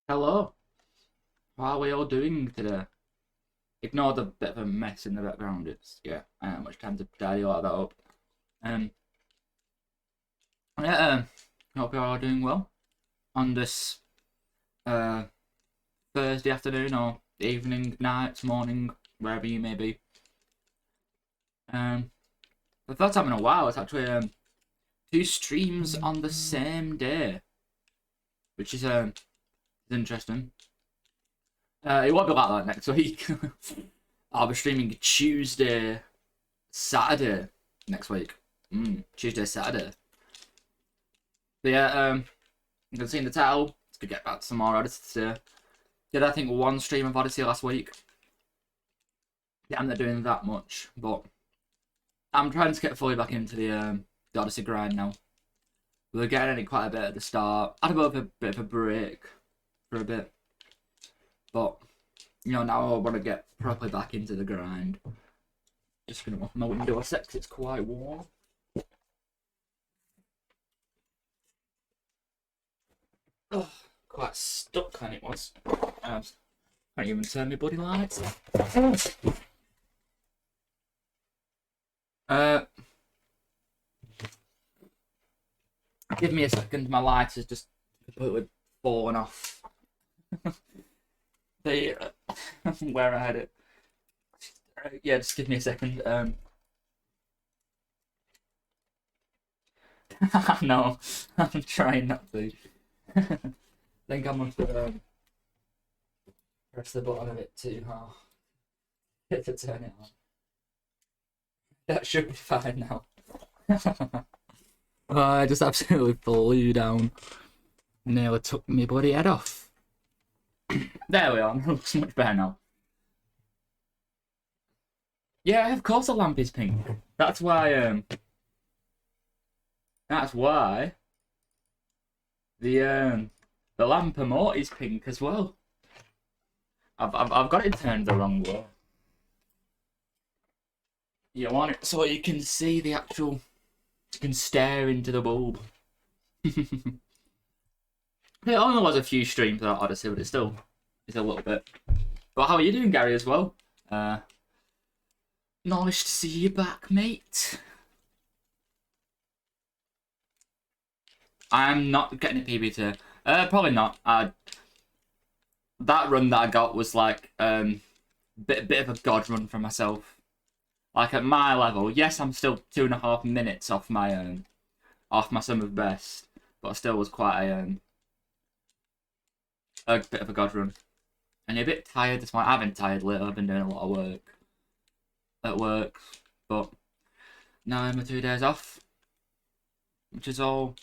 Hello, how are we all doing today? Ignore the bit of a mess in the background. Yeah, I don't have much time to tidy all that up. Um, yeah, hope you're all doing well on this uh Thursday afternoon or evening, night, morning, wherever you may be. The first time in a while, it's actually two streams on the same day, which is interesting. It won't be like that next week. I'll be streaming Tuesday, Saturday next week. Tuesday, Saturday. But yeah, you can see in the title, let's get back to some more Odyssey today. Did I think one stream of Odyssey last week? Yeah, I'm not doing that much, but I'm trying to get fully back into the Odyssey grind now. We were getting in it quite a bit at the start. I had a bit of a break for a bit, but you know, now I want to get properly back into the grind. Just gonna open my window a sec, 'cause it's quite warm. Oh, quite stuck on it was. Can't even turn my bloody lights. Give me a second. My light has just completely fallen off. the where I had it. Yeah, just give me a second. No, I'm trying not to. I think I must have pressed the button a bit too hard to turn it on. That should be fine now. I just absolutely flew down. Nearly took my bloody head off. There we are. Looks much better now. Yeah, of course the lamp is pink. That's why. That's why. The lamp emote is pink as well. I've got it turned the wrong way. You want it so you can see the actual. You can stare into the bulb. It only was a few streams of Odyssey, but it still is a little bit. But how are you doing, Gary, as well? Nice to see you back, mate. I'm not getting a PB today. Probably not. That run that I got was like bit of a god run for myself. Like at my level, yes, I'm still 2.5 minutes off my summer best, but I still was quite a bit of a god run. And you're a bit tired this morning. I've been tired lately. I've been doing a lot of work at work, but now I have my 2 days off, which is all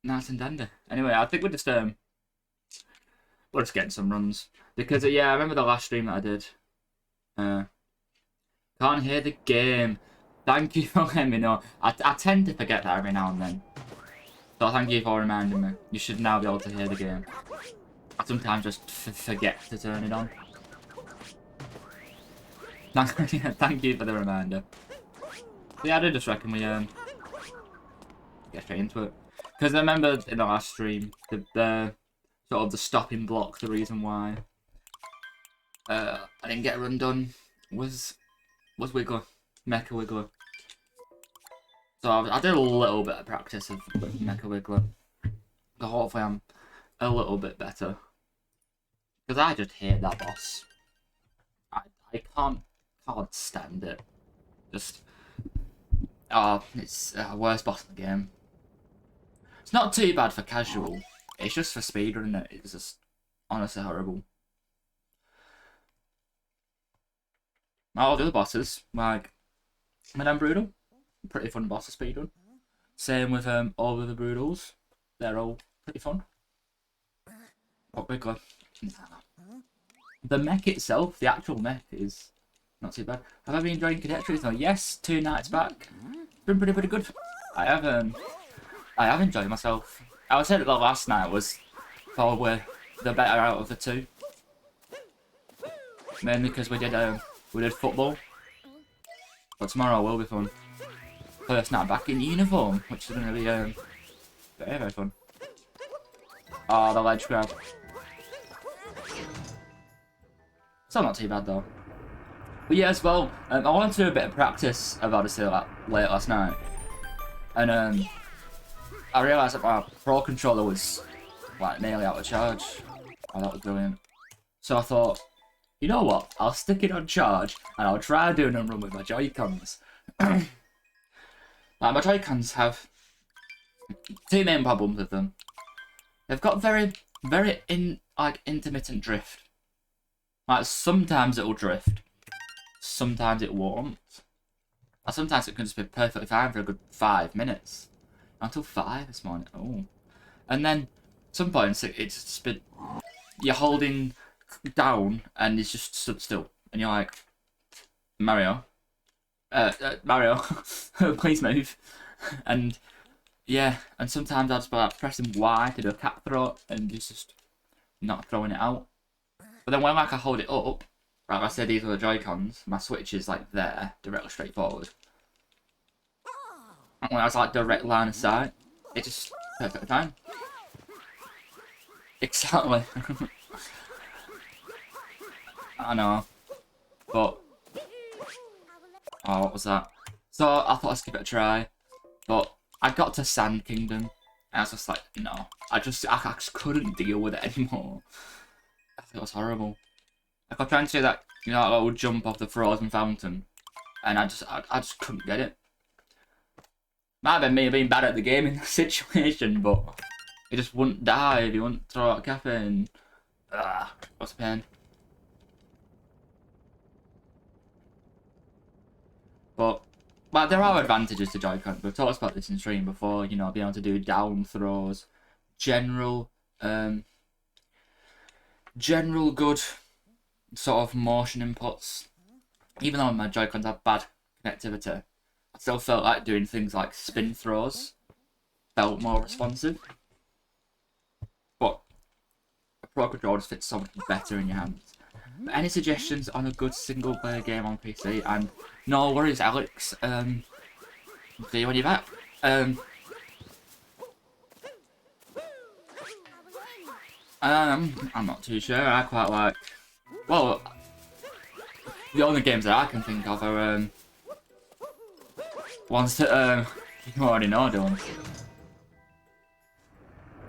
nice and dandy. Anyway, I think we're just getting some runs because yeah, I remember the last stream that I did. Can't hear the game. Thank you for letting me know. I tend to forget that every now and then. So thank you for reminding me. You should now be able to hear the game. I sometimes just forget to turn it on. Thank you for the reminder. So yeah, I just reckon we get straight into it. Because I remember in the last stream, the sort of the stopping block, the reason why I didn't get a run done was Wiggler, Mecha Wiggler. So I did a little bit of practice of Mecha Wiggler. So hopefully I'm a little bit better. Because I just hate that boss. I can't stand it. Just it's the worst boss in the game. It's not too bad for casual. It's just for speedrun, it? It's just honestly horrible. All the other bosses, like Madame Broodal, pretty fun boss to speedrun. Same with all of the Broodals, they're all pretty fun. But Wiggler, the mech itself, the actual mech, is not too bad. Have I been enjoying Cadetry? No, yes, 2 nights back. It's been pretty good. I have enjoyed myself. I would say that the last night was probably the better out of the 2. Mainly because we did football. But tomorrow will be fun. First night back in uniform, which is going to be very, very fun. Oh, the ledge grab. Still not too bad though. But yeah, as well, I wanted to do a bit of practice of Odyssey like, late last night. And I realised that my Pro Controller was like nearly out of charge. Oh, that was brilliant. So I thought, you know what? I'll stick it on charge and I'll try doing a run with my Joy-Cons. Like, my Joy-Cons have two main problems with them. They've got very intermittent drift. Like, sometimes it'll drift. Sometimes it won't. And sometimes it can just be perfectly fine for a good 5 minutes. Until 5 this morning. Oh. And then, at some points, it's just been... You're holding down, and it's just stood still. And you're like, Mario? Mario, please move. And, yeah, and sometimes I'll just be like pressing Y to do a cap throw, and it's just not throwing it out. But then when like I hold it up, like I said, these are the Joy-Cons, my Switch is like there, directly straight forward. And when I was like direct line of sight, it just perfect time. Exactly. I know. But oh, what was that? So I thought I'd give it a try. But I got to Sand Kingdom and I was just like, no. I just couldn't deal with it anymore. I think it was horrible. Like I was trying to do that, you know, that little jump off the frozen fountain. And I just couldn't get it. Might have been me being bad at the game in the situation, but it just wouldn't dive, you wouldn't throw out cafe and what's a pain. But there are advantages to Joy-Con. We've talked about this in stream before, you know, being able to do down throws, general good sort of motion inputs. Even though my Joy-Cons have bad connectivity, I still felt like doing things like spin throws felt more responsive. But a Pro Controller just fits so much better in your hands. But any suggestions on a good single player game on PC? And no worries, Alex. See you when you're back. I'm not too sure. I quite like. Well, the only games that I can think of are ones that you already know, Dylan.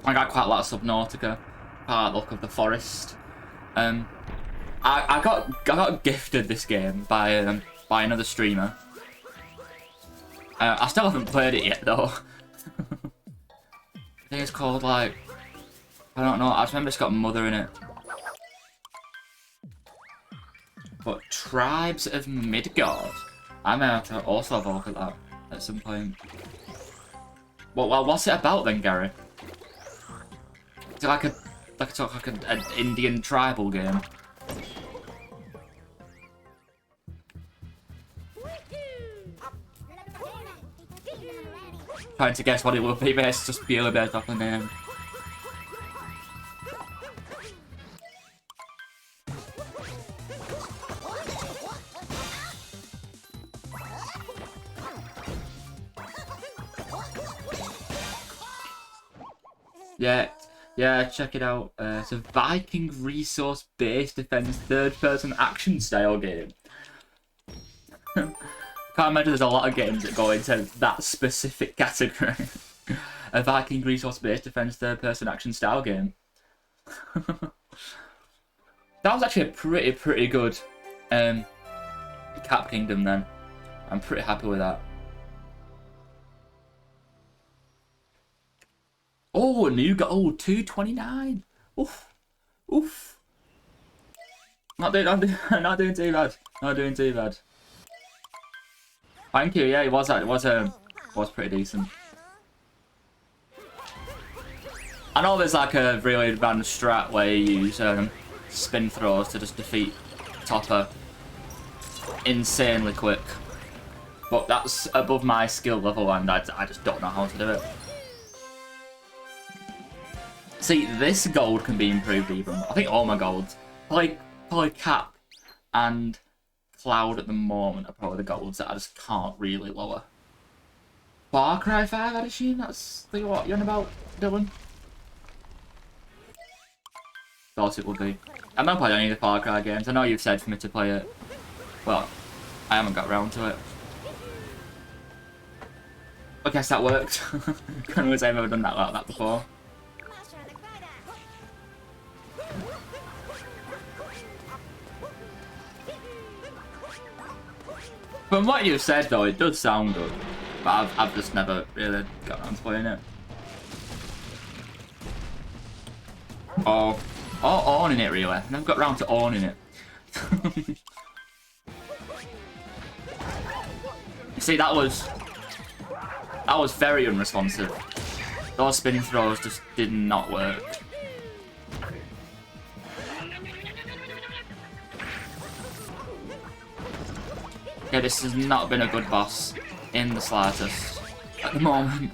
I got quite a lot of Subnautica. Quite like the look of the forest. I got gifted this game by another streamer. I still haven't played it yet though. I think it's called like, I don't know. I just remember it's got Mother in it. But Tribes of Midgard. I may have to also have a look at that at some point. Well, what's it about then, Gary? Is it like an Indian tribal game? Trying to guess what it will be based, just purely based off the name. Yeah, check it out. It's a Viking resource-based defense third-person action style game. Can't imagine there's a lot of games that go into that specific category. A Viking resource-based defense third-person action style game. That was actually a pretty good Cap Kingdom then. I'm pretty happy with that. Oh, a new gold, 229. Oof, oof. Not doing too bad. Not doing too bad. Thank you. Yeah, it was pretty decent. I know there's like a really advanced strat where you use spin throws to just defeat Topper insanely quick, but that's above my skill level, and I just don't know how to do it. See, this gold can be improved even. I think all my golds, probably Cap and Cloud at the moment are probably the golds that I just can't really lower. Far Cry 5, I'd assume that's what you're on about, Dylan? thought it would be. I'm not playing any of the Far Cry games. I know you've said for me to play it. Well, I haven't got around to it. I guess that worked. Can't remember if I've ever done that like that before. From what you've said though, it does sound good. But I've just never really got around to playing it. Or owning it really. I never got around to owning it. See, that was very unresponsive. Those spin throws just did not work. Yeah, this has not been a good boss in the slightest at the moment.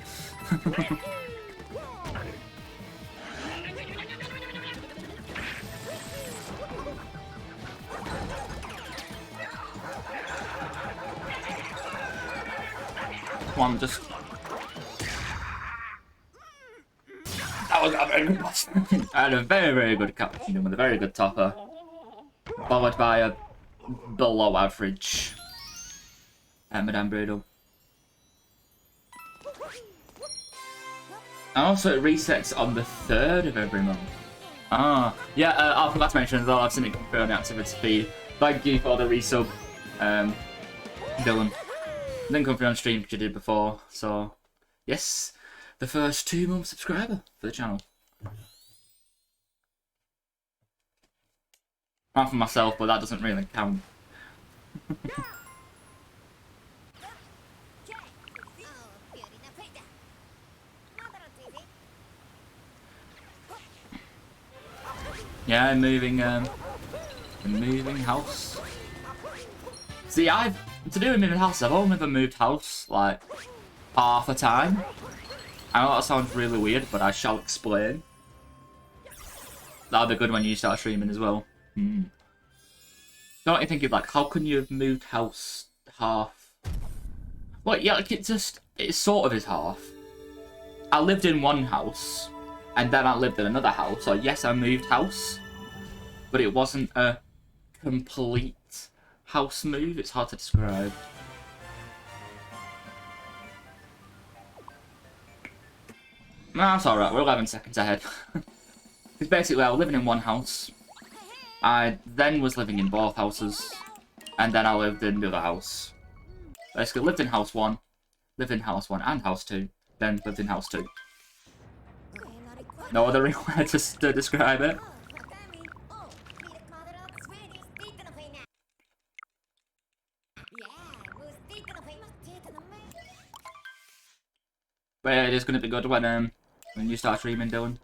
Come on, just... That was a very good boss. I had a very, very good captain with a very good topper. Followed by a below average Madame Bradle. And also it resets on the 3rd of every month. Ah, yeah, I forgot to mention as well, I've seen it come through on the activity feed. Thank you for the resub, Dylan. Didn't come through on stream, which I did before, so yes, the first 2-month subscriber for the channel. Not for myself, but that doesn't really count. Yeah, moving house. See, to do with moving house, I've only ever moved house like half the time. I know that sounds really weird, but I shall explain. That'll be good when you start streaming as well. Don't you think of like, how can you have moved house half? Well, yeah, like it sort of is half. I lived in one house, and then I lived in another house, so yes, I moved house. But it wasn't a complete house move, it's hard to describe. No, that's alright, we're 11 seconds ahead. Because basically I was living in one house. I then was living in both houses. And then I lived in the other house. Basically lived in house 1, lived in house 1 and house 2, then lived in house 2. No other real way to describe it. But yeah, it is going to be good when you start streaming, Dylan.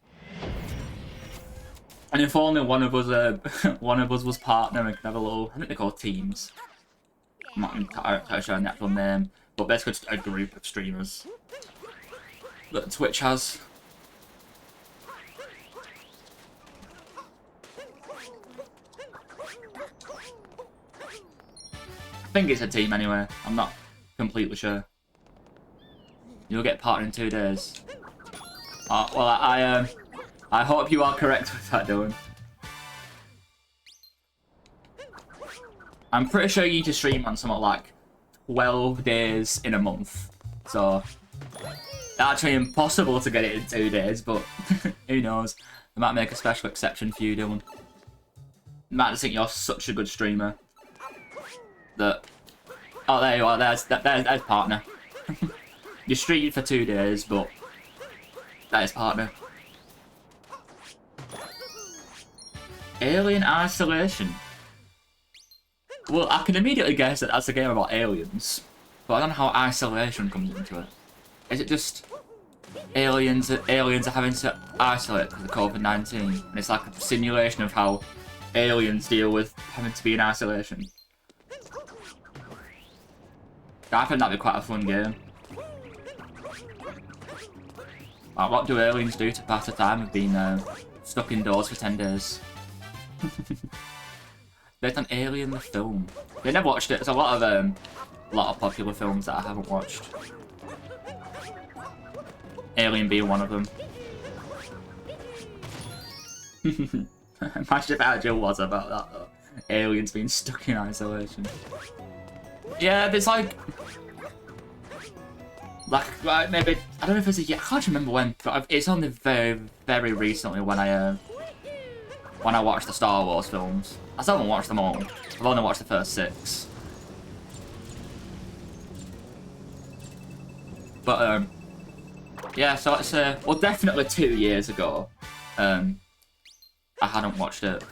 And if only one of us was partner and could have a little, I think they're called teams. I'm not entirely sure on the actual name, but basically just a group of streamers that Twitch has. I think it's a team anyway, I'm not completely sure. You'll get partner in 2 days. Well, I hope you are correct with that, Dylan. I'm pretty sure you need to stream on something like 12 days in a month. So, it's actually impossible to get it in 2 days, but who knows. I might make a special exception for you, Dylan. I might just think you're such a good streamer that... Oh, there you are. There's partner. You streamed for 2 days, but that is partner. Alien Isolation. Well, I can immediately guess that that's a game about aliens, but I don't know how isolation comes into it. Is it just aliens are having to isolate because of COVID-19, and it's like a simulation of how aliens deal with having to be in isolation? I think that'd be quite a fun game. Like, what do aliens do to pass the time of being stuck indoors for 10 days? Based on Alien the film. They never watched it. There's a lot of popular films that I haven't watched. Alien being one of them. Imagine if Agile was about that though. Aliens being stuck in isolation. Yeah, there's like maybe I don't know if it's a year. I can't remember when, but it's only very, very recently when I watched the Star Wars films. I still haven't watched them all. I've only watched the first 6. But yeah, so it's well, definitely 2 years ago. I hadn't watched it,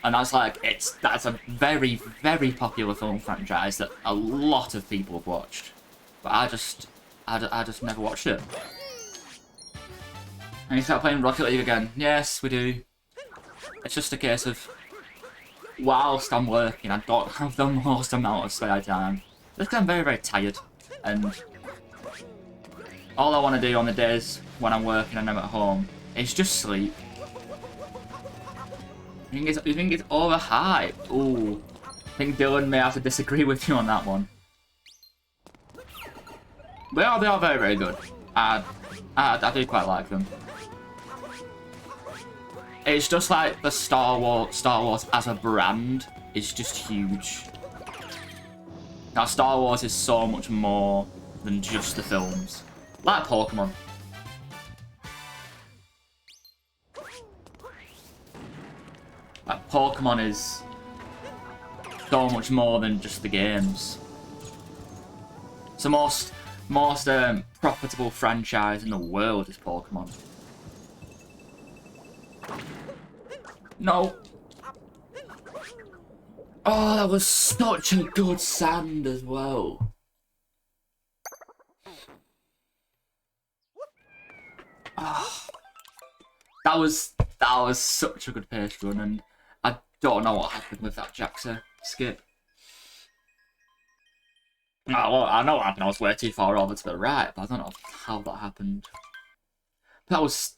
and that's like that's a very, very popular film franchise that a lot of people have watched, but I just never watched it. And you start playing Rocket League again. Yes, we do. It's just a case of whilst I'm working, I don't have the most amount of spare time. Just 'cause I'm very, very tired, and all I want to do on the days when I'm working and I'm at home is just sleep. You think it's overhyped? Ooh, I think Dylan may have to disagree with you on that one. They are very, very good. I do quite like them. It's just like the Star Wars as a brand is just huge. Now, Star Wars is so much more than just the films. Like Pokemon. Like, Pokemon is so much more than just the games. It's the most profitable franchise in the world is Pokemon. No. Oh, that was such a good sand as well. Oh, that was such a good pace run, and I don't know what happened with that Jaxa skip. Oh, well, I know what happened. I was way too far over to the right, but I don't know how that happened. That was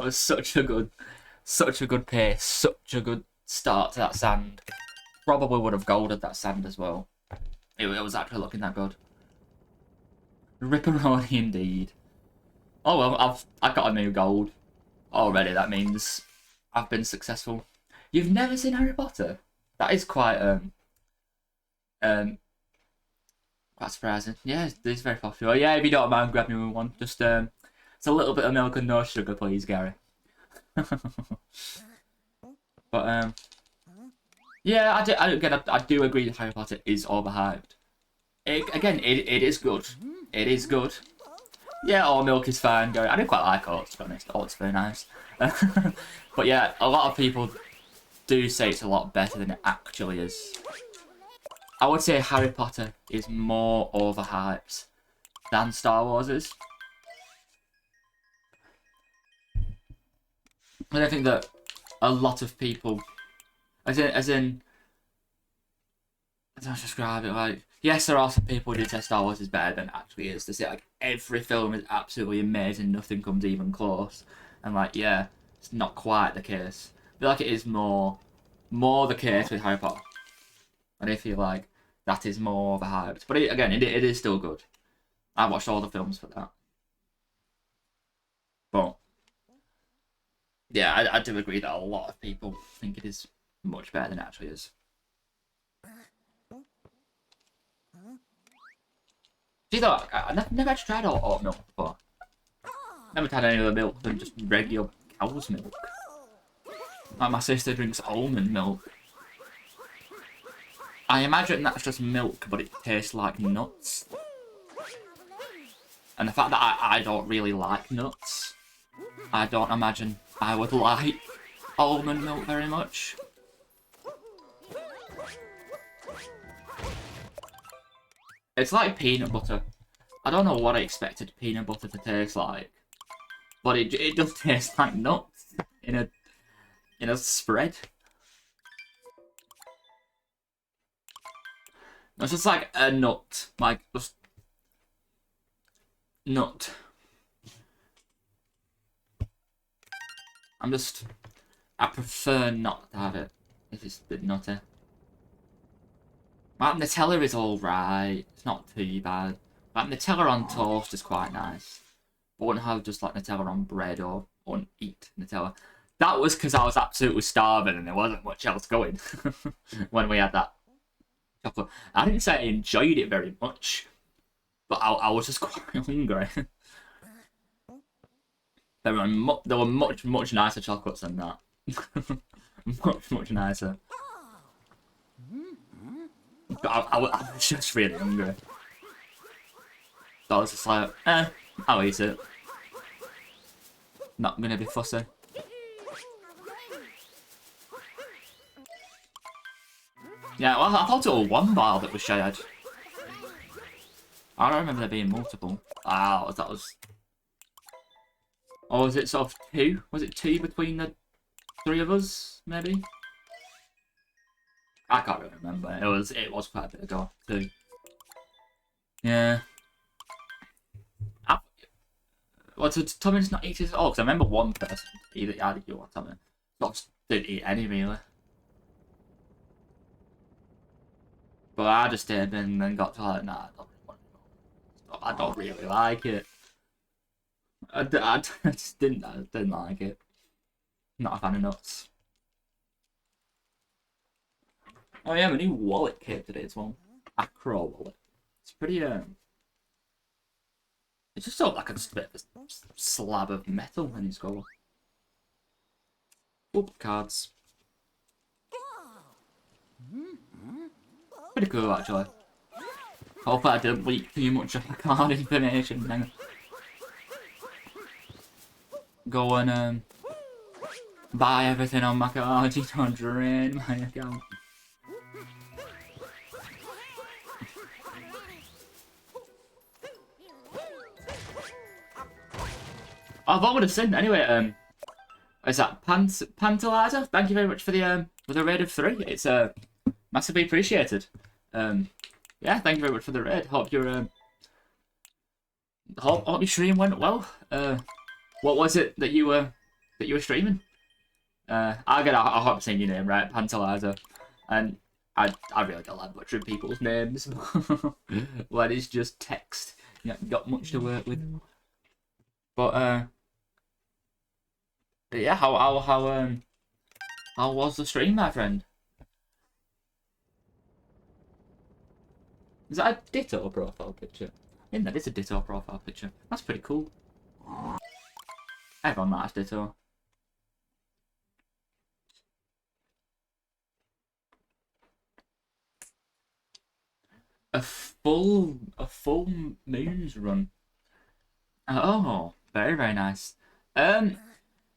such a good pace, such a good start to that sand. Probably would have golded that sand as well. It was actually looking that good. Ripperoni indeed. Oh well, I've got a new gold already. That means I've been successful. You've never seen Harry Potter? That is quite quite surprising. Yeah, it's very popular. Yeah, if you don't mind, grab me one. Just it's a little bit of milk and no sugar, please, Gary. But yeah, I do agree that Harry Potter is overhyped. It is good. It is good. Yeah, all milk is fine, Gary. I do quite like oats, to be honest. Oats very nice. But yeah, a lot of people do say it's a lot better than it actually is. I would say Harry Potter is more overhyped than Star Wars is. And I think that a lot of people, as in, I don't describe it like, yes, there are some people who do say Star Wars is better than it actually is. They say like every film is absolutely amazing, nothing comes even close, and like yeah, it's not quite the case. I feel like it is more the case with Harry Potter, and I feel like that is more overhyped. But it is still good. I watched all the films for that, but yeah, I do agree that a lot of people think it is much better than it actually is. See though, I've never actually tried oat milk before. Never tried any other milk than just regular cow's milk. Like my sister drinks almond milk. I imagine that's just milk, but it tastes like nuts. And the fact that I don't really like nuts, I don't imagine I would like almond milk very much. It's like peanut butter. I don't know what I expected peanut butter to taste like, but it does taste like nuts in a spread. It's just like a nut, like just nut. I prefer not to have it if it's a bit nutty. Like Nutella is alright, it's not too bad. Like Nutella on toast is quite nice. I wouldn't have just like Nutella on bread or wouldn't eat Nutella. That was because I was absolutely starving and there wasn't much else going when we had that chocolate. I didn't say I enjoyed it very much, but I was just quite hungry. There were much nicer chocolates than that. much nicer. But I was just really hungry. So I was just like, I'll eat it. Not gonna be fussy. Yeah, well, I thought it was one bar that was shared. I don't remember there being multiple. Ah, that was... Or was it sort of two? Was it two between the three of us, maybe? I can't really remember. It was quite a bit ago, too. Yeah. Well, so Tommy's not eating at all, because I remember one person, either you or Tommy, didn't eat any, really. But I just stayed and then got to like, nah, I don't really like it. I just didn't like it. Not a fan of nuts. Oh yeah, my new wallet came today as well. Acro wallet. It's pretty it's just sort of like just a bit of a slab of metal when it's got cards. Pretty cool actually. Hopefully I didn't leak too much of my card information then. Go and buy everything on my card, you don't drain my account. I've already seen anyway. Is that Pantalizer? Thank you very much for the raid of 3. It's massively appreciated. Yeah, thank you very much for the raid. Hope your hope your stream went well. What was it that you were streaming? I hope I'm saying your name right, Pantalizer. And I really don't like butchering people's names when it's just text. You haven't got much to work with. But yeah, how was the stream, my friend? Is that a ditto profile picture? Yeah, that is a ditto profile picture. That's pretty cool. Everyone likes ditto. A full moon's run. Oh, very nice. And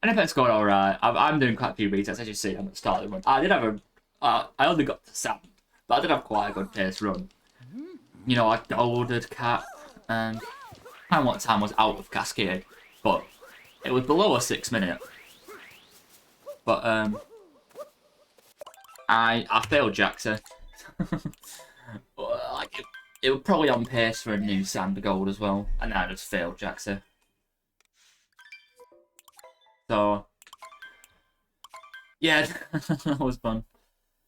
if it's going alright, I'm doing quite a few resets, as you see. I'm at the start of the run. I did have I only got to 7, but I did have quite a good pace run. You know, I golden cap, and I don't know what time was out of Cascade, but it was below a 6 minute. But I failed Jaxa. Like it was probably on pace for a new Sand Gold as well, and I just failed Jaxa. So yeah, that was fun.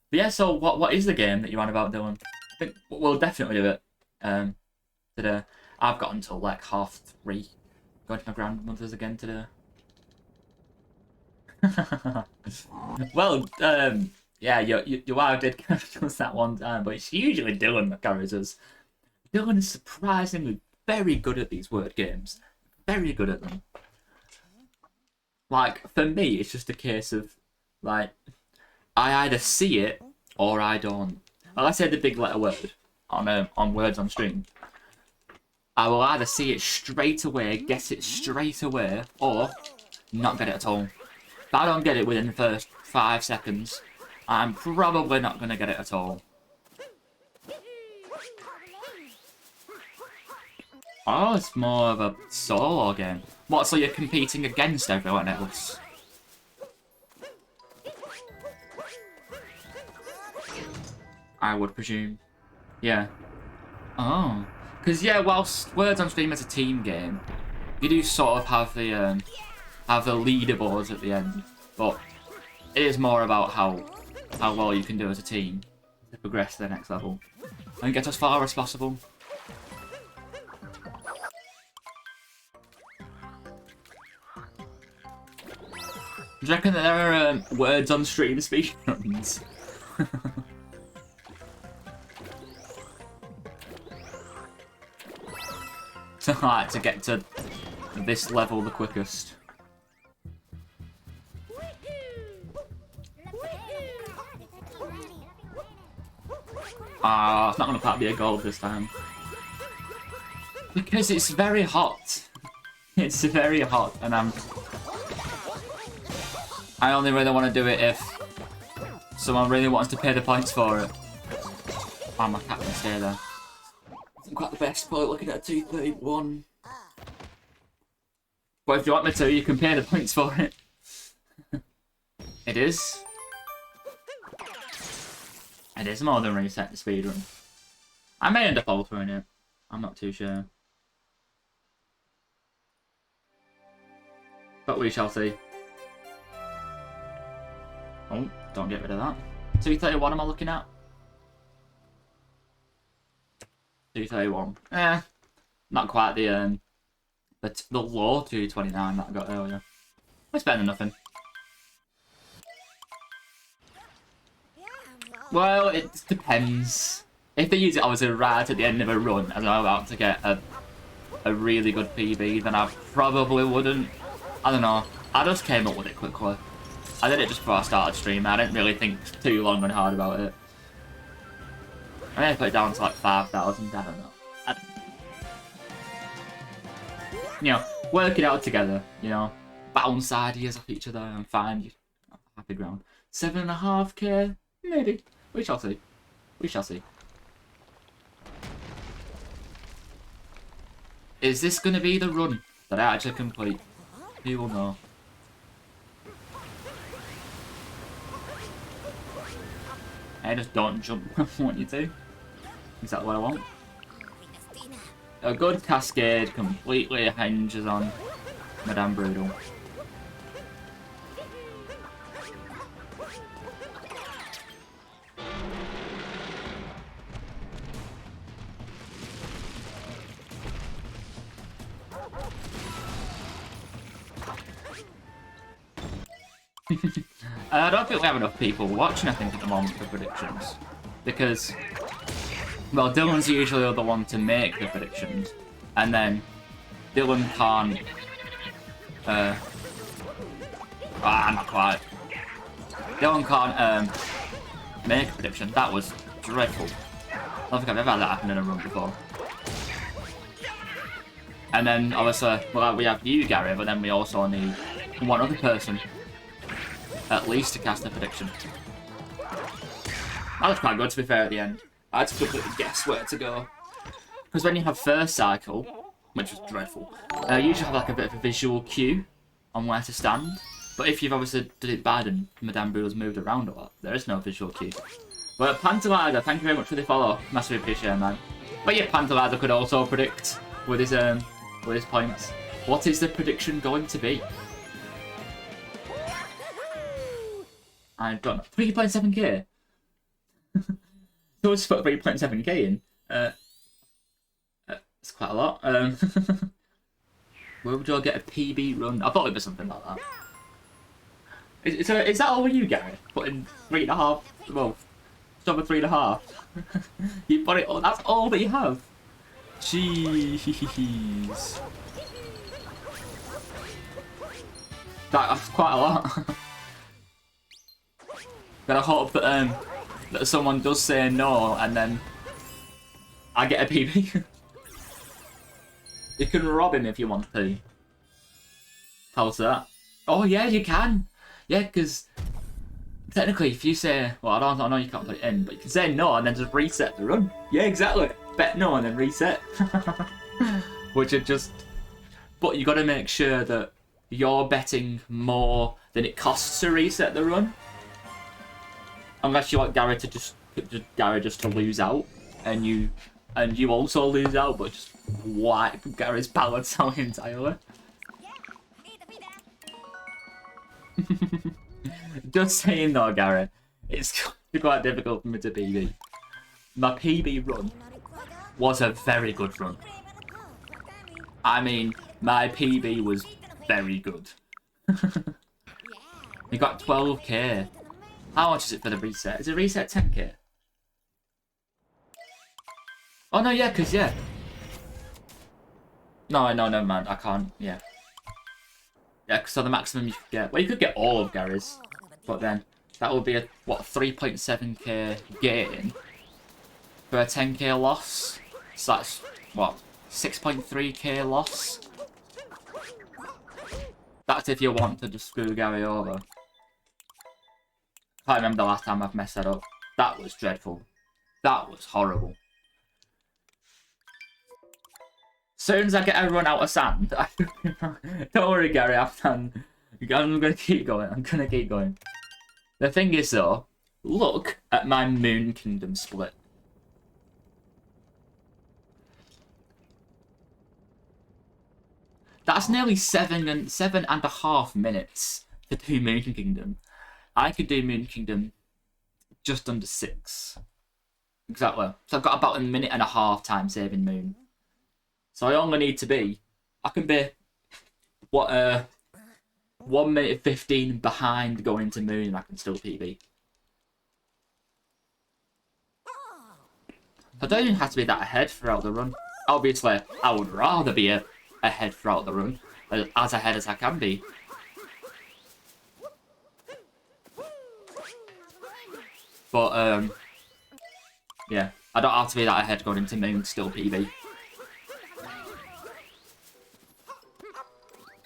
But yeah, so what is the game that you're on about, Dylan? I think we'll definitely do it today. I've got until like 3:30. Going to my grandmother's again today. Well, yeah, your wife did carry us that one time, but it's usually Dylan that carries us. Dylan is surprisingly very good at these word games. Very good at them. Like, for me, it's just a case of, like, I either see it or I don't. Like I said the big letter word on words on stream. I will either see it straight away, guess it straight away, or not get it at all. If I don't get it within the first 5 seconds, I'm probably not going to get it at all. Oh, it's more of a solo game. What, so you're competing against everyone else? I would presume. Yeah. Oh. Because, yeah, whilst Words on Stream is a team game, you do sort of have the leaderboards at the end. But it is more about how well you can do as a team to progress to the next level and get as far as possible. Do you reckon that there are words on stream speedruns? So hard to get to this level the quickest. Ah, it's not going to quite be a goal this time. Because it's very hot. It's very hot, and I only really want to do it if someone really wants to pay the points for it. Oh, my cat can stay there. Isn't quite the best point looking at 231. But if you want me to, you can pay the points for it. It is. It is more than reset the speedrun. I may end up altering it. I'm not too sure. But we shall see. Oh, don't get rid of that. 231 am I looking at? 231. Not quite the low 229 that I got earlier. It's better than nothing. Well, it depends. If they use it obviously right at the end of a run, and I'm about to get a really good PB, then I probably wouldn't. I don't know. I just came up with it quickly. I did it just before I started streaming. I didn't really think too long and hard about it. I may put it down to like 5,000. I don't know. You know, work it out together. You know, bounce ideas off each other and find happy ground. 7.5k, maybe. We shall see. We shall see. Is this going to be the run that I actually complete? Who will know? I just don't jump when I want you to. Exactly what I want. A good cascade completely hinges on Madame Broodal. I don't think we have enough people watching, I think, at the moment for predictions. Because, well, Dylan's usually the one to make the predictions. And then Dylan can't... not quite. Dylan can't make a prediction. That was dreadful. I don't think I've ever had that happen in a run before. And then, obviously, well, we have you, Gary, but then we also need one other person at least to cast a prediction. That was quite good, to be fair, at the end. I had to completely guess where to go. Because when you have first cycle, which was dreadful, you usually have like a bit of a visual cue on where to stand. But if you've obviously did it bad and Madame Broodal's moved around a lot, there is no visual cue. But Pantalizer, thank you very much for the follow. Massively appreciate it, man. But yeah, Pantalizer could also predict with his points. What is the prediction going to be? I don't know. 3.7k? So just put 3.7k in. It's quite a lot. Where would you all get a PB run? I thought it was something like that. Is that all you, Gary? Putting 3.5? Well, it's over 3.5. You put it all. That's all that you have. Jeez. That's quite a lot. Gotta hope that that someone does say no, and then I get a PB. You can rob him if you want to. How's that? Oh yeah, you can. Yeah, because technically, if you say, well, I know you can't put it in, but you can say no and then just reset the run. Yeah, exactly. Bet no and then reset. Which is just. But you got to make sure that you're betting more than it costs to reset the run. Unless you want Gary to just to lose out, and you also lose out, but just wipe Gary's balance out entirely. Just saying though, Gary, it's quite difficult for me to PB. My PB run was a very good run. I mean, my PB was very good. You got 12k. How much is it for the reset? Is it reset 10k? Oh no, yeah, cause yeah. No, never mind. I can't. Yeah. Yeah, so the maximum you could get. Well, you could get all of Gary's, but then that would be a what 3.7k gain for a 10k loss. So that's what 6.3k loss. That's if you want to just screw Gary over. Can't remember the last time I've messed that up. That was dreadful. That was horrible. Soon as I get a run out of sand, don't worry, Gary. I'm gonna keep going. I'm gonna keep going. The thing is, though, look at my Moon Kingdom split. That's nearly 7.5 minutes to do Moon Kingdom. I could do Moon Kingdom just under 6. Exactly. So I've got about 1.5 time saving Moon. So I only need to be... I can be... What, 1 minute 15 behind going to Moon and I can still PB. I don't even have to be that ahead throughout the run. Obviously, I would rather be ahead throughout the run. As ahead as I can be. But, yeah. I don't have to be that ahead going into Moon, still PB.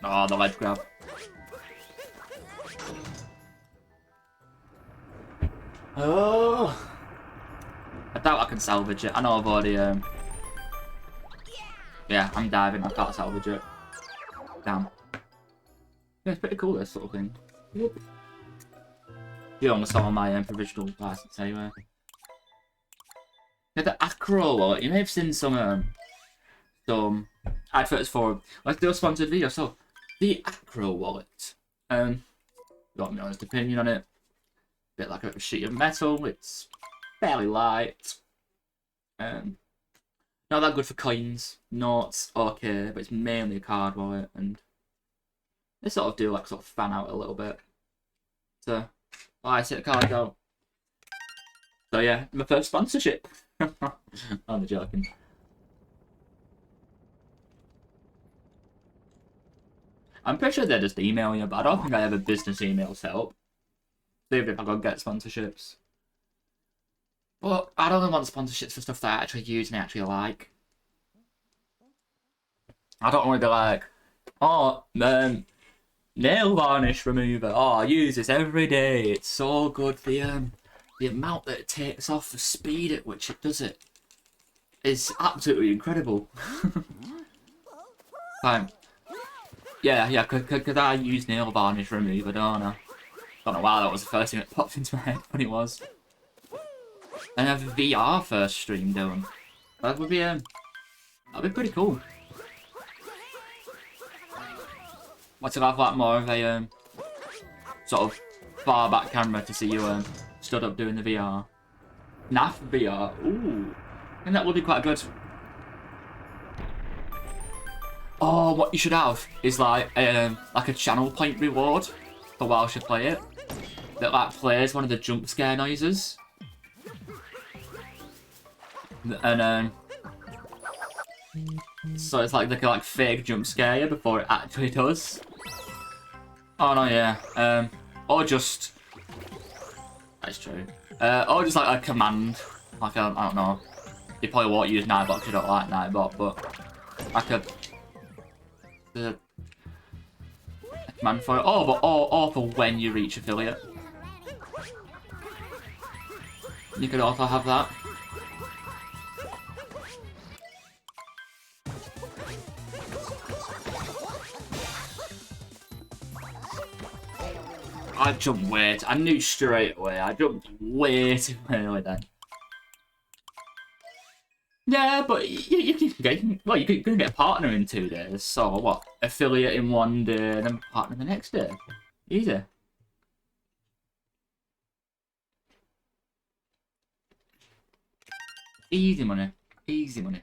Oh, the ledge grab. Oh! I doubt I can salvage it. I know I've already, yeah, I'm diving. I can't salvage it. Damn. Yeah, it's pretty cool, this sort of thing. You almost saw my provisional license anyway. Yeah, the Acro wallet. You may have seen some adverts for like the sponsored video. So the Acro wallet. Got my honest opinion on it. Bit like a sheet of metal. It's fairly light. Not that good for coins. Notes, okay, but it's mainly a card wallet, and they sort of do like sort of fan out a little bit. So, I set the card out. So yeah, my first sponsorship. I'm joking. I'm pretty sure they're just emailing you, but I don't think I have a business email set up. Even if I go get sponsorships. But I don't want sponsorships for stuff that I actually use and I actually like. I don't want to be like, oh, nail varnish remover. Oh, I use this every day. It's so good. The amount that it takes off, the speed at which it does it is absolutely incredible. Fine. Yeah, could I use nail varnish remover, don't I? Don't know why that was the first thing that popped into my head, but it was. And have a VR first stream doing. That would be that'd be pretty cool. What's it have like more of a sort of far back camera to see you stood up doing the VR. NAF VR, ooh, and that would be quite good. Oh, what you should have is like a channel point reward for whilst you play it that like plays one of the jump scare noises. And so it's like they can like fake jump scare you before it actually does. Oh no, yeah. Or just that's true. Or just like a command, like I don't know. You probably won't use Nightbot because you don't like Nightbot, but like a command for it. Oh, but or for when you reach affiliate, you could also have that. I jumped way I knew straight away. I jumped way too early then. Yeah, but you can get... Well, you can get a partner in 2 days. So, what? Affiliate in 1 day, and then partner the next day. Easy. Easy money. Easy money.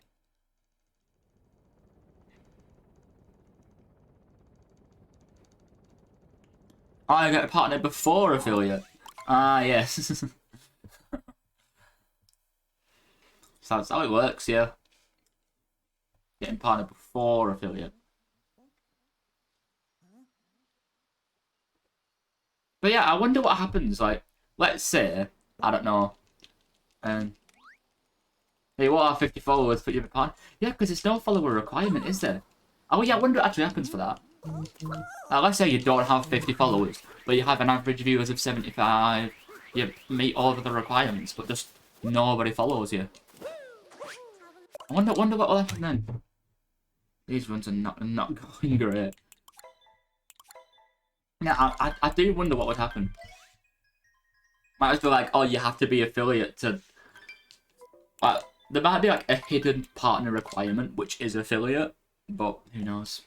I get a partner before affiliate. Ah, yes. So that's how it works, yeah. Getting partner before affiliate. But yeah, I wonder what happens. Like, let's say, I don't know. Hey, what are 50 followers for your partner? Yeah, because it's no follower requirement, is there? Oh yeah, I wonder what actually happens for that. Let's say you don't have 50 followers, but you have an average viewers of 75. You meet all of the requirements, but just nobody follows you. I wonder what will happen then. These runs are not going great. Yeah, I do wonder what would happen. Might as well like, oh, you have to be affiliate to. There might be like a hidden partner requirement, which is affiliate, but who knows?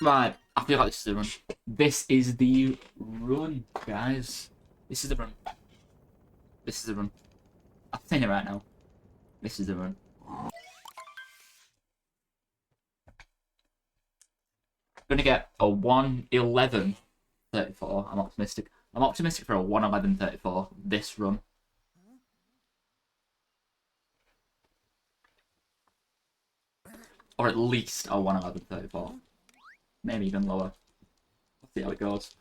Right, I feel like this is the run. This is the run, guys. This is the run. This is the run. I'm saying it right now. This is the run. Gonna get a 1:11:34. I'm optimistic. I'm optimistic for a 1:11:34 this run. Or at least a 1:11:34. Maybe even lower. Let's see how it goes.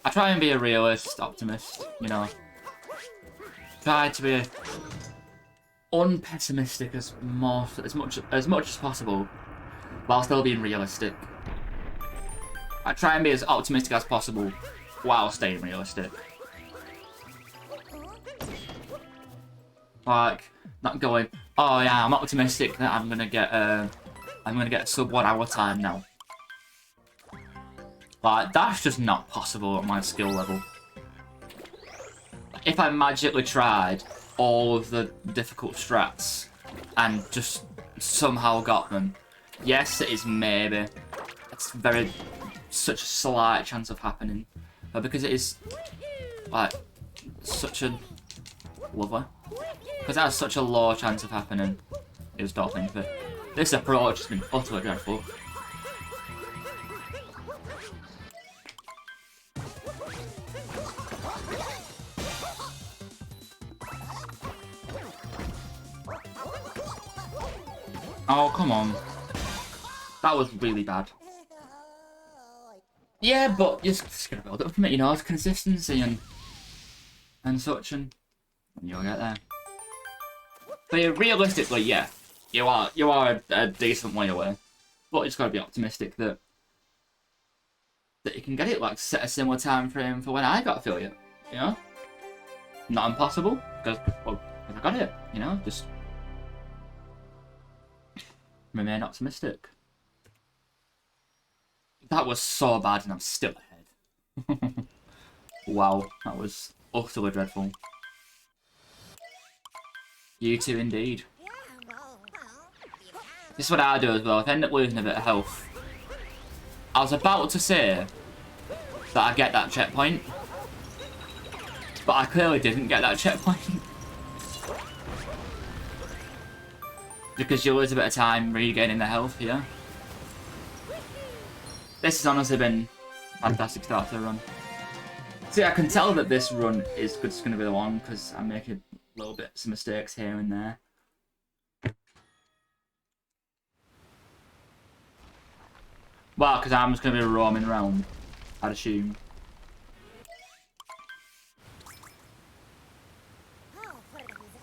I try and be a realist, optimist, you know. Try to be unpessimistic as much as possible, while still being realistic. I try and be as optimistic as possible, while staying realistic. Like, not going, oh yeah, I'm optimistic that I'm gonna get a sub 1 hour time now. Like, that's just not possible at my skill level. If I magically tried all of the difficult strats and just somehow got them, yes, it is maybe. It's such a slight chance of happening. But because it is, like, such a lovely. Because that has such a low chance of happening, I just don't think of it. This approach has been utterly dreadful. Oh, come on. That was really bad. Yeah, but you're just gonna build up from it, you know, it's consistency and such, and you'll get there. But yeah, realistically, yeah, you are a decent way away. But you just gotta be optimistic that you can get it, like, set a similar time frame for when I got affiliate, you know? Not impossible, because, well, I got it, you know, just remain optimistic. That was so bad and I'm still ahead. Wow, that was utterly dreadful. You too, indeed. This is what I do as well. If I end up losing a bit of health, I was about to say that I get that checkpoint, but I clearly didn't get that checkpoint. Because you lose a bit of time regaining the health here. This has honestly been a fantastic start to the run. See, I can tell that this run is just going to be the one because I'm making little bits of mistakes here and there. Well, because I'm just going to be roaming around, I'd assume.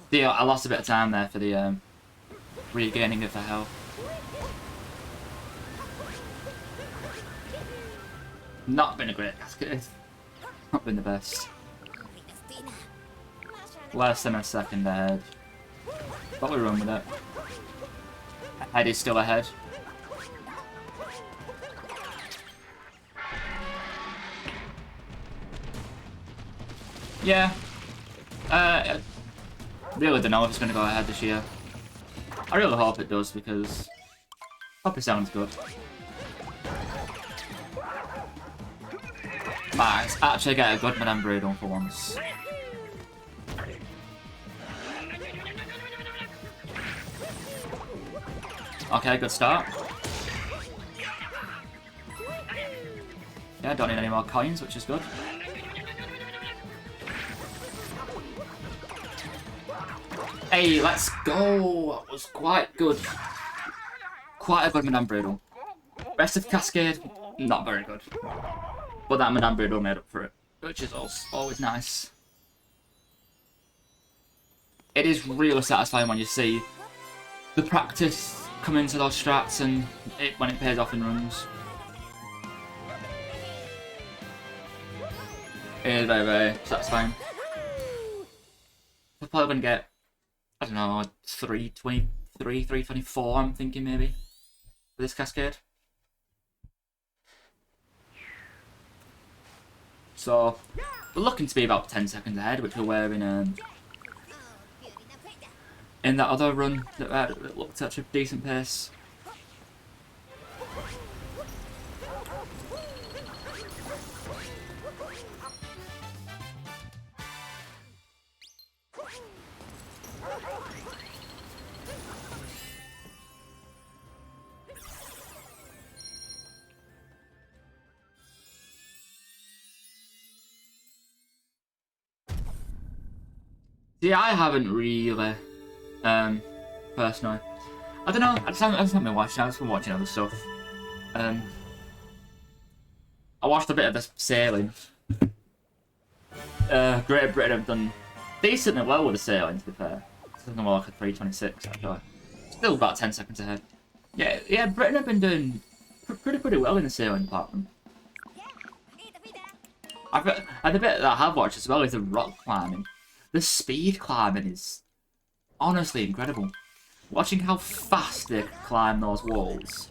Yeah, I lost a bit of time there for the regaining of the health. Not been a great cascade. Not been the best. Less than a second ahead. But we run with it. Head is still ahead. Yeah. Really don't know if it's going to go ahead this year. I really hope it does, because hope it sounds good. Might actually get a good Madame Breedle for once. Okay, good start. Yeah, don't need any more coins, which is good. Hey, let's go! That was quite good. Quite a good Madame Breedle. Rest of Cascade, not very good. But that Madame Breedle made up for it, which is also always nice. It is really satisfying when you see the practice come into those strats and when it pays off in runs. It is very, very satisfying. We're probably going to get, I don't know, 323, 324, I'm thinking maybe, for this Cascade. So, we're looking to be about 10 seconds ahead, which we were in that other run that looked at a decent pace. See, I haven't really, personally. I don't know, I just haven't been watching, I've just been watching other stuff. I watched a bit of the sailing. Great Britain have done decently well with the sailing, to be fair. Something more like a 326, actually. Still about 10 seconds ahead. Yeah, Britain have been doing pretty well in the sailing department. And the bit that I have watched as well is the rock climbing. The speed climbing is honestly incredible. Watching how fast they climb those walls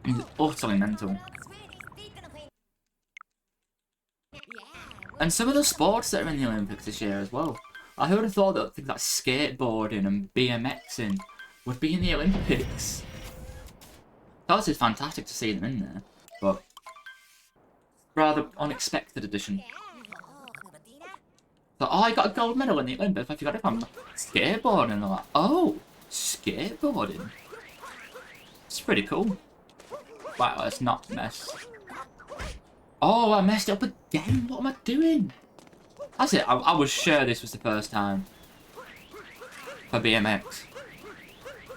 is utterly mental. And some of the sports that are in the Olympics this year as well. I would have thought that things like skateboarding and BMXing would be in the Olympics. That is fantastic to see them in there, but rather unexpected addition. So, oh, I got a gold medal in the Olympics. I forgot if I'm skateboarding and all that. Oh, skateboarding. It's pretty cool. Wow, let's not mess. Oh, I messed it up again. What am I doing? That's it. I was sure this was the first time for BMX.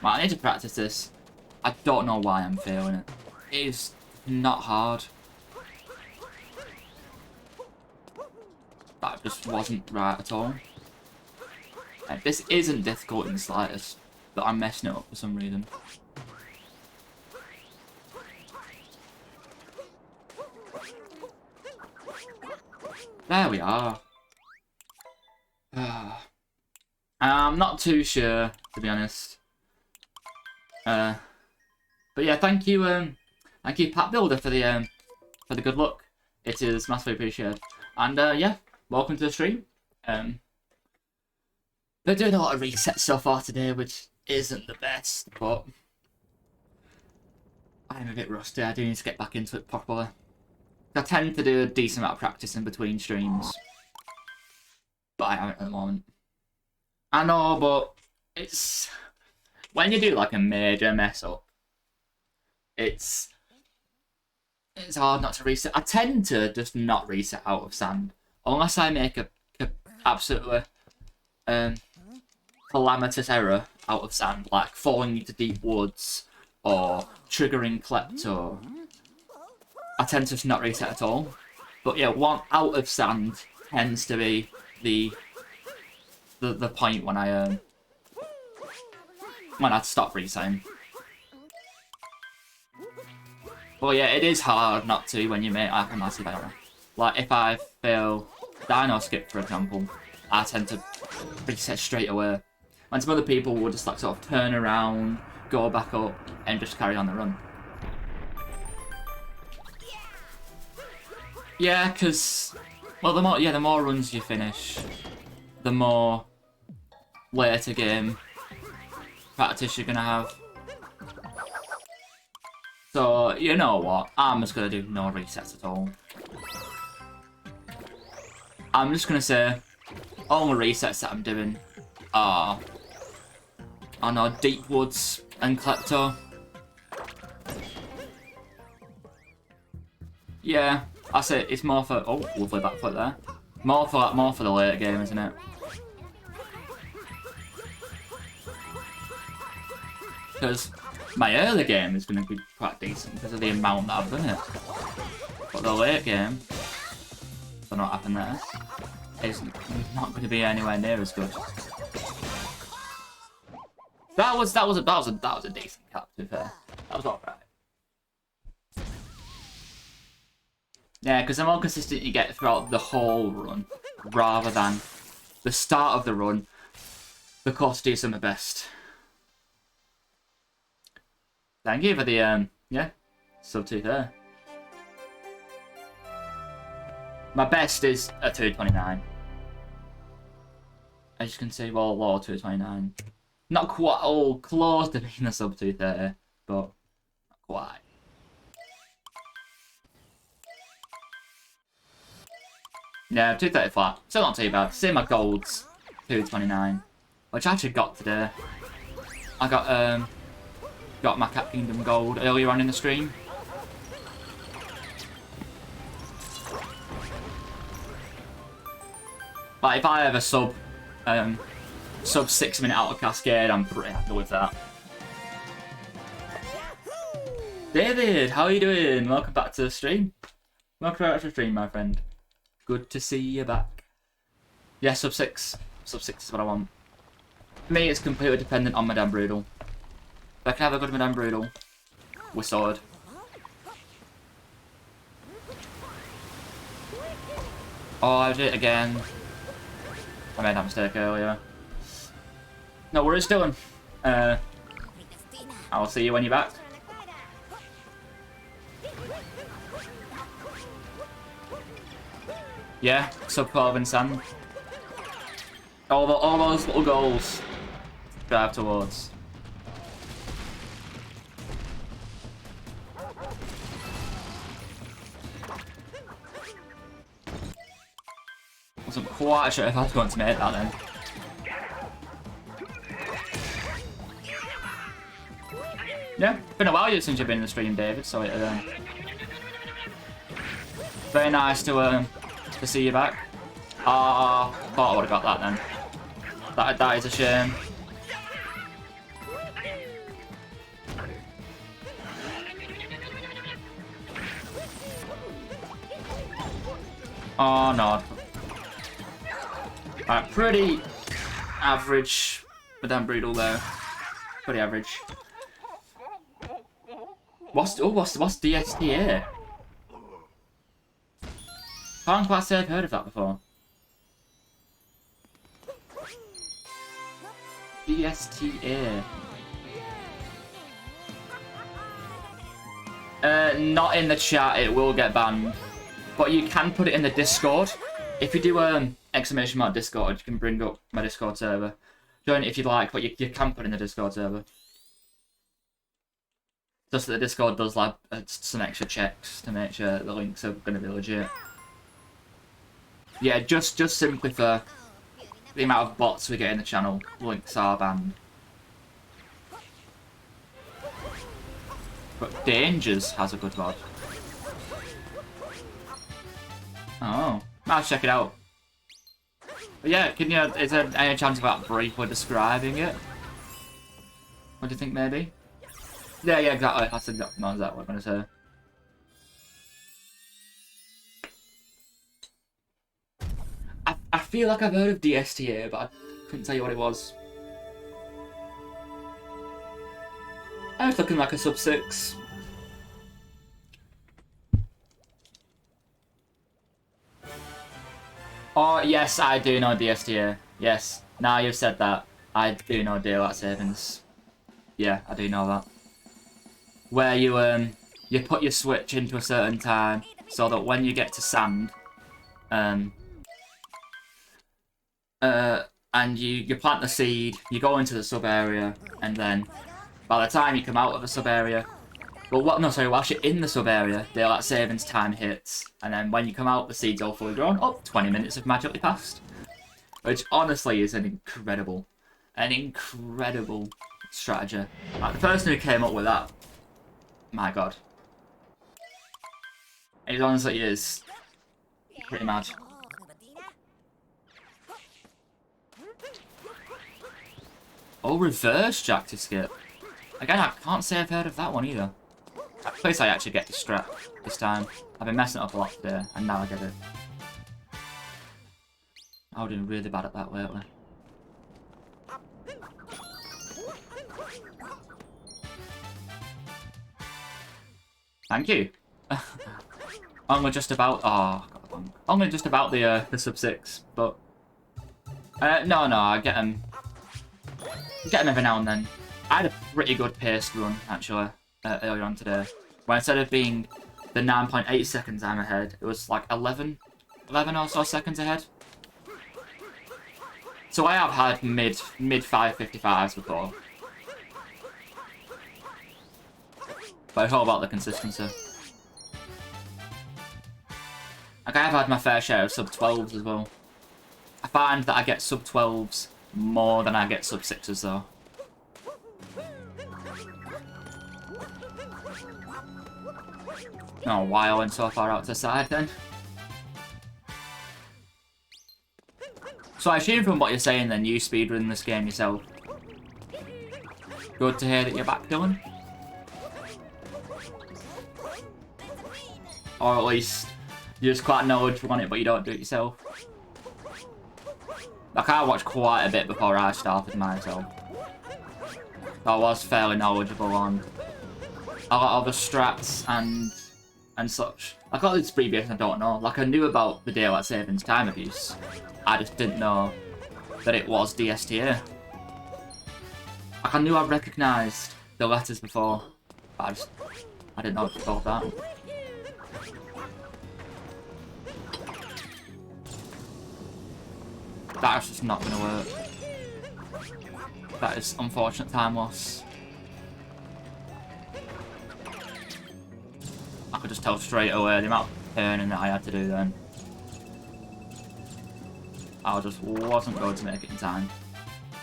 Right, I need to practice this. I don't know why I'm failing it. It is not hard. That just wasn't right at all. And this isn't difficult in the slightest, but I'm messing it up for some reason. There we are. I'm not too sure, to be honest. But yeah, thank you Pat Builder for the good luck. It is massively appreciated. And yeah, welcome to the stream. They're doing a lot of reset so far today, which isn't the best, but I'm a bit rusty. I do need to get back into it properly. I tend to do a decent amount of practice in between streams, but I haven't at the moment. I know, but it's when you do like a major mess up, it's hard not to reset. I tend to just not reset out of sand unless I make a absolutely calamitous error out of sand, like falling into deep woods or triggering Klepto. I tend to just not reset at all. But yeah, one out of sand tends to be the point when I stop resetting. But yeah, it is hard not to when you make like a massive error. Like if I fail Dino Skip, for example, I tend to reset straight away. When some other people will just like sort of turn around, go back up, and just carry on the run. Yeah, because well, the more runs you finish, the more later game practice you're gonna have. So, you know what? I'm just gonna do no resets at all. I'm just gonna say, all the resets that I'm doing are on our Deep Woods and Klepto. Yeah, I say it's more for, oh, lovely backfoot there. More for the late game, isn't it? Because my early game is going to be quite decent because of the amount that I've done it. But the late game, don't know what happened there, is not going to be anywhere near as good. That was a decent cap, to be fair. That was alright. Yeah, because the more consistent you get throughout the whole run, rather than the start of the run, the closer to some of the best. Thank you for the, yeah, sub 2 there. My best is a 229. As you can see, well, low 229. Not quite all close to being a sub 230, but not quite. Yeah, 230 flat. Still not too bad. See my golds, 229, which I actually got today. I got my Cat Kingdom gold earlier on in the stream. Like if I have a sub 6 minute out of Cascade, I'm pretty happy with that. David, how are you doing? Welcome back to the stream. Welcome back to the stream, my friend. Good to see you back. Yeah, sub 6. Sub 6 is what I want. For me, it's completely dependent on Madame Broodal. If I can have a good Madame Broodal, we're sorted. Oh, I did it again. I made that mistake earlier. No worries, Dylan. I'll see you when you're back. Yeah, sub 12 in sand. All those little goals drive towards. Wasn't quite sure if I was going to make that then. Yeah, been a while since you've been in the stream, David. So very nice to see you back. Ah, thought I would have got that then. That is a shame. Oh no. Alright, pretty average Madame Broodal though. Pretty average. What's DSTA? Can't quite say I've heard of that before. DSTA. Not in the chat, it will get banned. But you can put it in the Discord. If you do exclamation mark Discord, you can bring up my Discord server. Join it if you'd like, but you can put it in the Discord server. Just that the Discord does like some extra checks to make sure the links are going to be legit. Yeah, just simply for the amount of bots we get in the channel, links are banned. But Dangers has a good mod. Oh, I'll check it out. But yeah, is there any chance of that briefly describing it? What do you think, maybe? Yeah, exactly. That's exactly what I'm going to say. I feel like I've heard of DSTA, but I couldn't tell you what it was. I was looking like a sub 6. Oh, yes, I do know DSTA. Yes, now you've said that, I do know Daylight Savings. Yeah, I do know that. Where you put your switch into a certain time, so that when you get to sand, and you plant the seed, you go into the sub area, and then by the time you come out of the sub area, well, whilst you're in the sub area, daylight savings time hits, and then when you come out, the seed's all fully grown. Oh, 20 minutes have magically passed, which honestly is an incredible strategy. Like, the person who came up with that, my god, it honestly is pretty mad. Oh, reverse jack to skip. Again, I can't say I've heard of that one either. At least I actually get the strat this time. I've been messing up a lot today, and now I get it. I've been really bad at that lately. Thank you. Only just about. Oh, only just about the sub 6, but no, I get them. Get them every now and then. I had a pretty good paced run, actually, earlier on today. Where instead of being the 9.8 seconds I'm ahead, it was like 11 or so seconds ahead. So I have had mid 5:55s before. But it's all about the consistency. Like, I have had my fair share of sub 12s as well. I find that I get sub 12s more than I get sub 6s though. Oh, why I went so far out to the side then. So I assume from what you're saying then, you speedrun this game yourself. Good to hear that you're back, Dylan. Or at least you're just quite knowledgeable on it, but you don't do it yourself. Like, I watched quite a bit before I started myself. I was fairly knowledgeable on a lot of the strats and such. Like, all these previous I don't know. Like, I knew about the daylight savings time abuse. I just didn't know that it was DSTA. Like, I knew I recognised the letters before, but I didn't know what to call that. That's just not going to work. That is unfortunate time loss. I could just tell straight away the amount of turning that I had to do then. I just wasn't going to make it in time.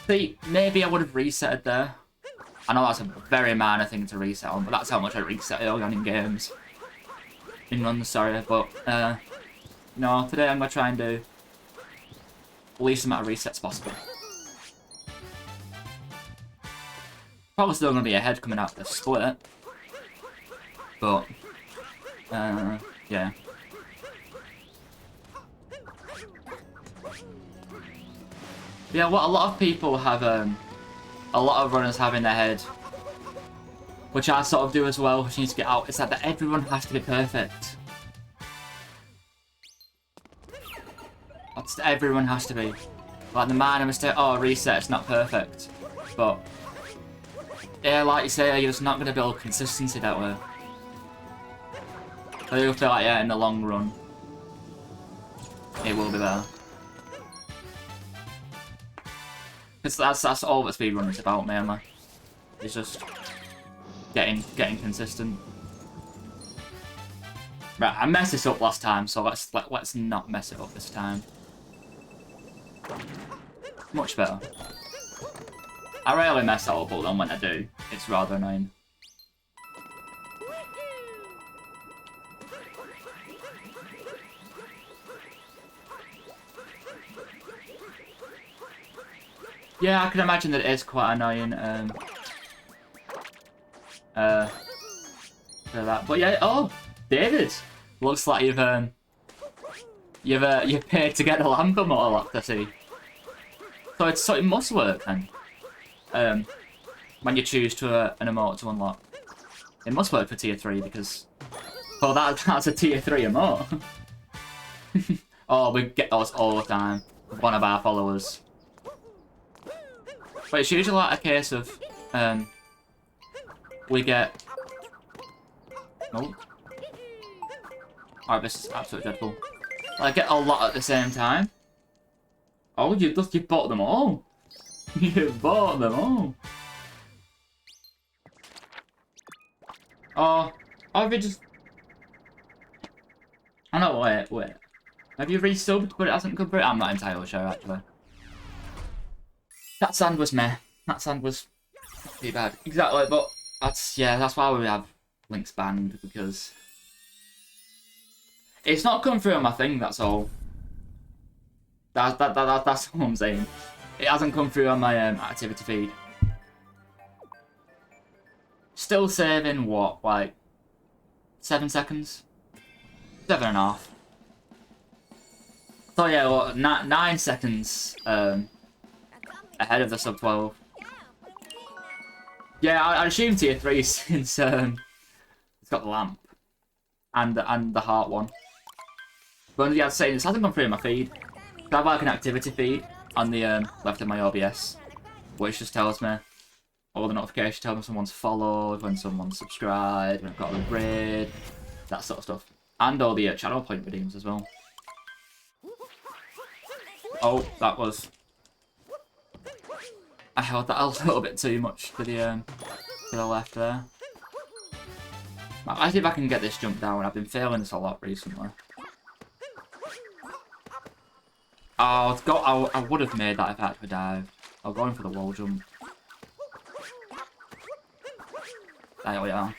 See, maybe I would have resetted there. I know that's a very minor thing to reset on, but that's how much I reset early on in games. In runs, sorry, but no, today I'm going to try and do the least amount of resets possible. Probably still going to be ahead coming out of the split. But, yeah. Yeah, what a lot of people have, a lot of runners have in their head, which I sort of do as well, which needs to get out, is that everyone has to be perfect. Everyone has to be. Like, the minor mistake, oh, reset's not perfect. But, yeah, like you say, you're just not going to build consistency that way. So you'll feel like, yeah, in the long run, it will be there. Because that's all that speedrunning is about, mainly. It's just getting consistent. Right, I messed this up last time, so let's not mess it up this time. Much better. I rarely mess that up, but then when I do, it's rather annoying. Yeah, I can imagine that it is quite annoying. For that, but yeah. Oh, David, looks like you've paid to get the Lambo motor locked, I see. So it must work then. When you choose to an emote to unlock, it must work for tier 3 because, well, that's a tier 3 emote. Oh, we get those all the time. One of our followers. But it's usually like a case of, we get... Oh. Alright, this is absolutely dreadful. I get a lot at the same time. Oh, you bought them all. You bought them all. Oh, have you just... I know, wait. Have you resubbed, but it hasn't come through? I'm not entirely sure, actually. That sand was meh. That sand was pretty bad. Exactly, but that's why we have links banned, because it's not come through on my thing, that's all. That's all I'm saying. It hasn't come through on my activity feed. Still saving what, like 7 seconds? 7.5. So yeah, well, 9 seconds ahead of the sub 12. Yeah, I assume tier 3 since it's got the lamp and the heart one. But yeah, I'd say this hasn't gone through in my feed. I have like an activity feed on the left of my OBS, which just tells me all the notifications, tells me someone's followed, when someone's subscribed, when I've got a raid, that sort of stuff, and all the channel point redeems as well. Oh, that was... I held that a little bit too much to the left there. I see if I can get this jump down. I've been failing this a lot recently. Oh, I would have made that if I had to dive. I'll go in for the wall jump. There we are.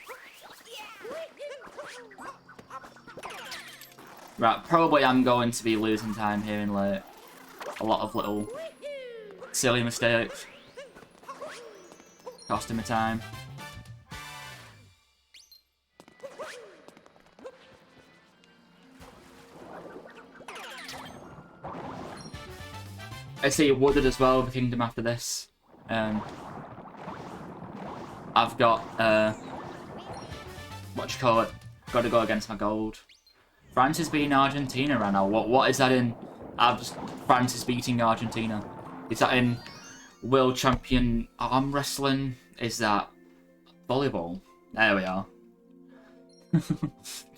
Right, probably I'm going to be losing time here in late. A lot of little silly mistakes. Costing me time. I see Wooded as well, the Kingdom after this. I've got, what you call it? Got to go against my gold. France is beating Argentina right now. What is that in? France is beating Argentina. Is that in World Champion Arm Wrestling? Is that volleyball? There we are.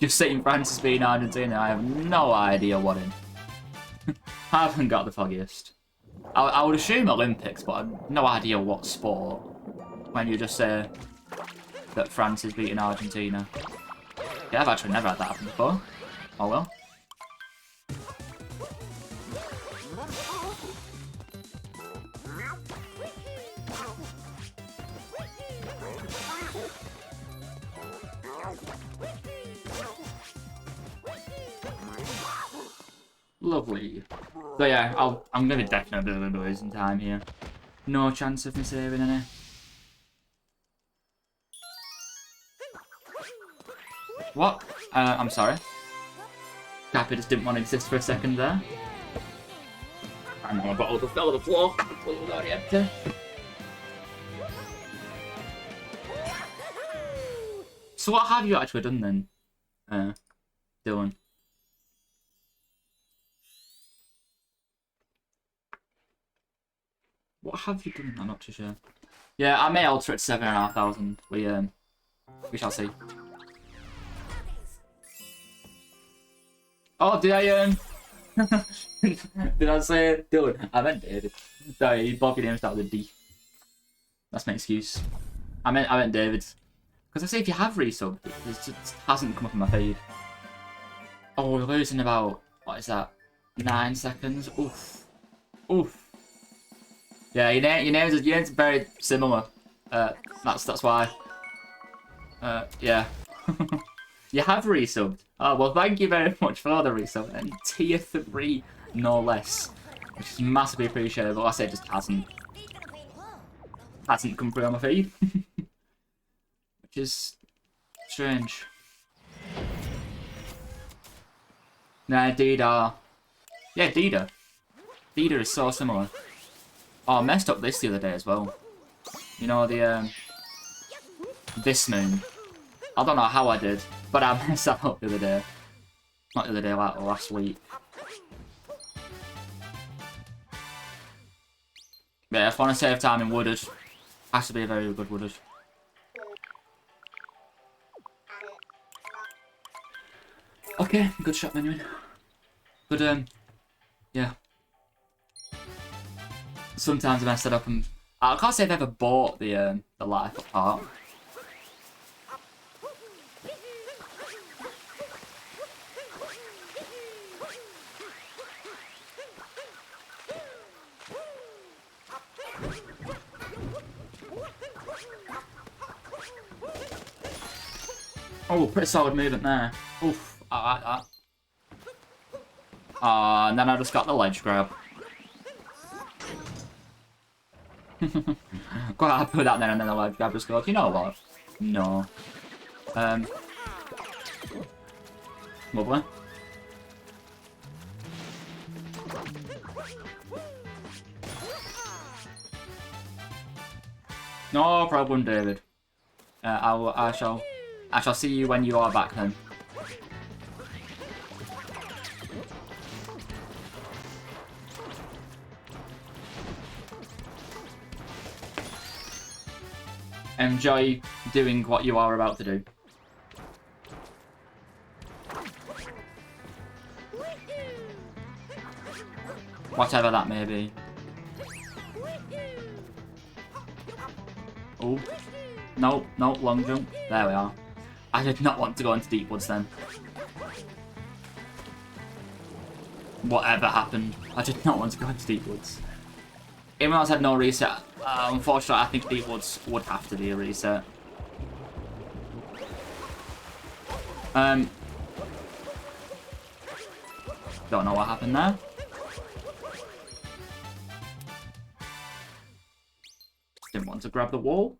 Just saying France is beating Argentina. I have no idea what in. I haven't got the foggiest. I would assume Olympics, but I have no idea what sport. When you just say that France is beating Argentina. Yeah, I've actually never had that happen before. Oh well. Lovely. So yeah, I'm gonna be definitely losing time here. No chance of me saving any. What? I'm sorry. Cappy just didn't want to exist for a second there. I know, my bottle just fell on the floor. The bottle was already empty. So what have you actually done then, Dylan? What have you done? I'm not too sure. Yeah, I may alter it to 7,500. We shall see. Oh, did I did I say Dylan? I meant David. Sorry, both your names start with a D. That's my excuse. I meant David. Because I say if you have resubbed, it just hasn't come up in my feed. Oh, we're losing about, what is that? 9 seconds? Oof. Oof. Yeah, your name's very similar. That's why. Yeah. You have resubbed. Oh, well, thank you very much for the resub. And tier 3, no less. Which is massively appreciated, but I say it just hasn't come through on my feed. Which is strange. Nah, Dida. Yeah, Dida. Dida is so similar. Oh, I messed up this the other day as well. You know, the, this moon. I don't know how I did, but I messed that up the other day. Not the other day, like last week. Yeah, if I want to save time in Wooded, has to be a very good Wooded. Okay, good shot, Menuhin. Good, yeah. Sometimes I mess it up, and I can't say I've ever bought the life up part. Oh, pretty solid movement there. Oof, I like that. And then I just got the ledge grab. Quite happy with that then, and then the ledge grab just goes, you know what? No. Lovely. No problem, David. I shall see you when you are back then. Enjoy doing what you are about to do. Whatever that may be. Oh. No, no, long jump. There we are. I did not want to go into Deep Woods then. Whatever happened, I did not want to go into Deep Woods. Even though I said no reset, unfortunately I think Deep Woods would have to be a reset. Don't know what happened there. Didn't want to grab the wall.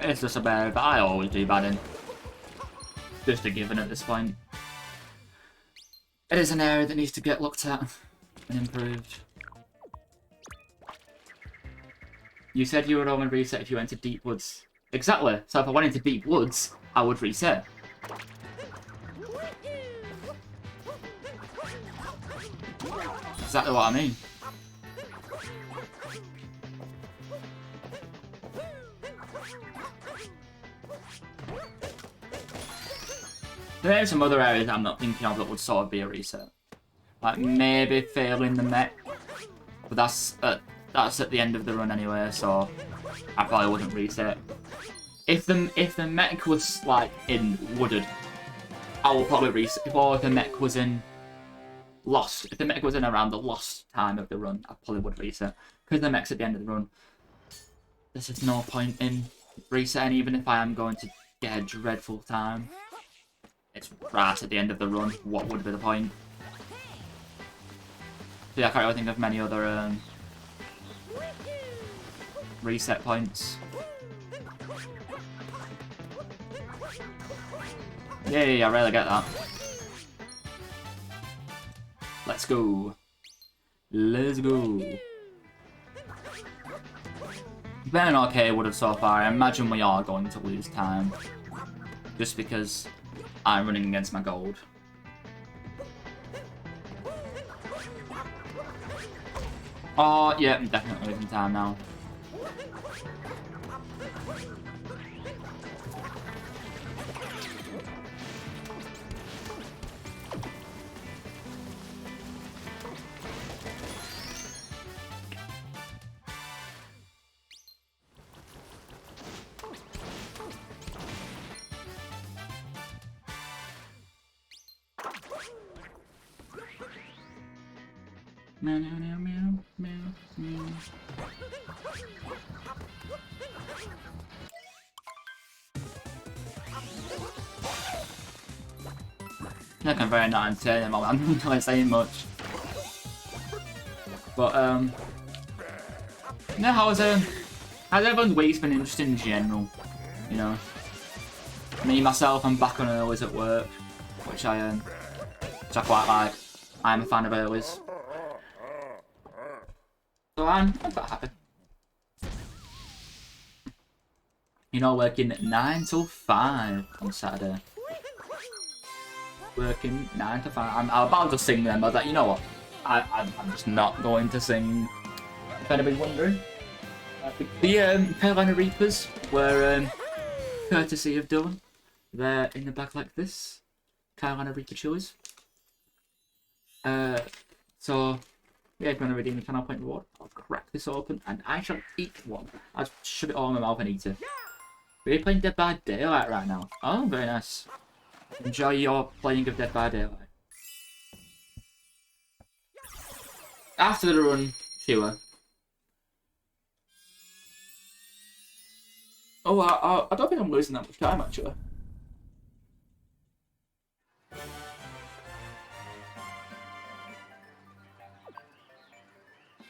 It's just a bear that I always do bad in. Just a given at this point. It is an area that needs to get looked at and improved. You said you would only reset if you went to Deep Woods. Exactly. So if I went into Deep Woods, I would reset. Exactly what I mean. There are some other areas I'm not thinking of that would sort of be a reset. Like maybe failing the mech. But that's at the end of the run anyway, so I probably wouldn't reset. If the mech was like in Wooded, I will probably reset. Or if the mech was in Lost, if the mech was in around the Lost time of the run, I probably would reset. Because the mech's at the end of the run, there's just no point in resetting, even if I am going to get a dreadful time. It's right at the end of the run. What would be the point? So yeah, I can't really think of many other reset points. Yeah, I really get that. Let's go. Let's go. Been an okay would have so far. I imagine we are going to lose time. Just because I'm running against my gold. Oh, yeah, I'm definitely losing time now. Meow, meow, meow, meow, meow, meow. Look, I'm very not entertaining, I'm not really saying much. But, yeah, how's everyone's week's been interesting in general, you know? Me, myself, I'm back on earlys at work, which I quite like. I'm a fan of earlys. So I'm quite happy. You know, working 9 till 5 on Saturday. Working 9 to 5. I'm about to sing them, but that, you know what? I'm just not going to sing. If anybody's wondering, the Carolina Reapers were courtesy of Dylan. They're in the bag like this. Carolina Reaper chilies. So yeah, if you want to redeem the channel point reward, I'll crack this open and I shall eat one. I'll shove it all in my mouth and eat it. We're playing Dead by Daylight right now. Oh, very nice. Enjoy your playing of Dead by Daylight. After the run, Sheila. Oh, I don't think I'm losing that much time, actually.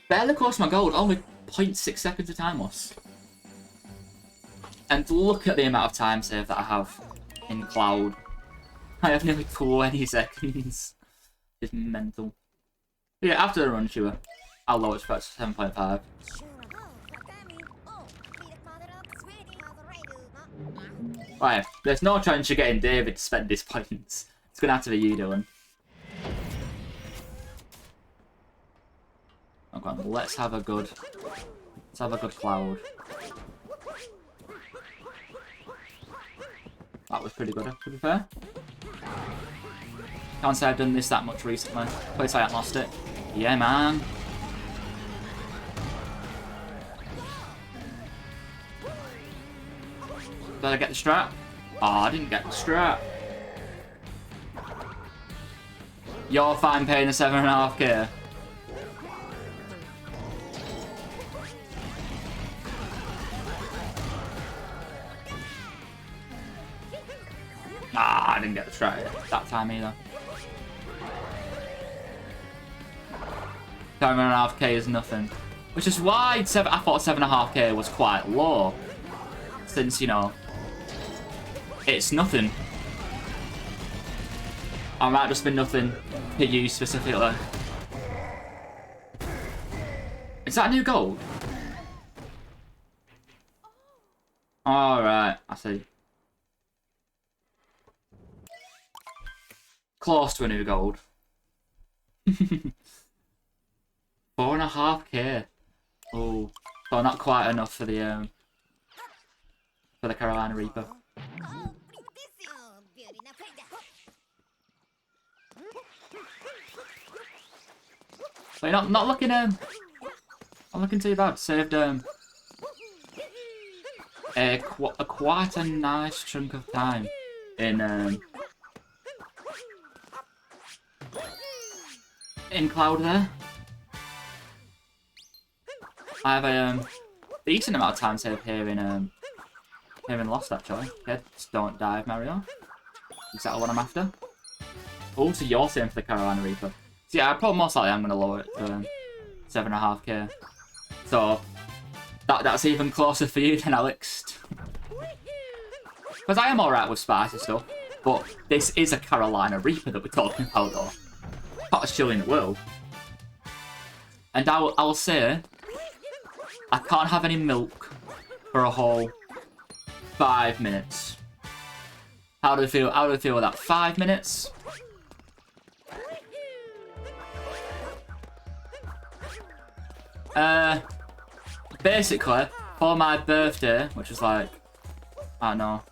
Barely close to my gold, only 0.6 seconds of time loss. And look at the amount of time save that I have in Cloud. I have nearly 20 seconds. It's mental. But yeah, after the run, Sheila, I'll lower it to 7.5. Right, there's no chance you're getting David to spend his points. It's gonna have to be you, Dylan. Okay, let's have a good Cloud. That was pretty good, to be fair. Can't say I've done this that much recently. Place I haven't lost it. Yeah, man. Did I get the strat? Oh, I didn't get the strat. You're fine paying the 7.5k. Ah, I didn't get the strat that time either. 7.5k is nothing. Which is why I thought 7.5k was quite low. Since, you know, it's nothing. I might just be nothing to you specifically. Is that a new gold? Alright, I see. Close to a new gold. 4.5k. Oh, so not quite enough for the Carolina Reaper. But not looking not looking too bad. Saved quite a nice chunk of time in Cloud there. I have a decent amount of time saved here in Lost, actually. Okay, just don't dive, Mario. Exactly what I'm after. Oh, so you're saying for the Carolina Reaper. So yeah, I probably most likely I'm going to lower it to 7.5k. So that's even closer for you than Alex. Because I am alright with spicy stuff, but this is a Carolina Reaper that we're talking about, though. Hottest chili in the world. And I'll say, I can't have any milk for a whole 5 minutes. How do I feel? How do I feel with that? 5 minutes? Basically, for my birthday, which was like, I don't know,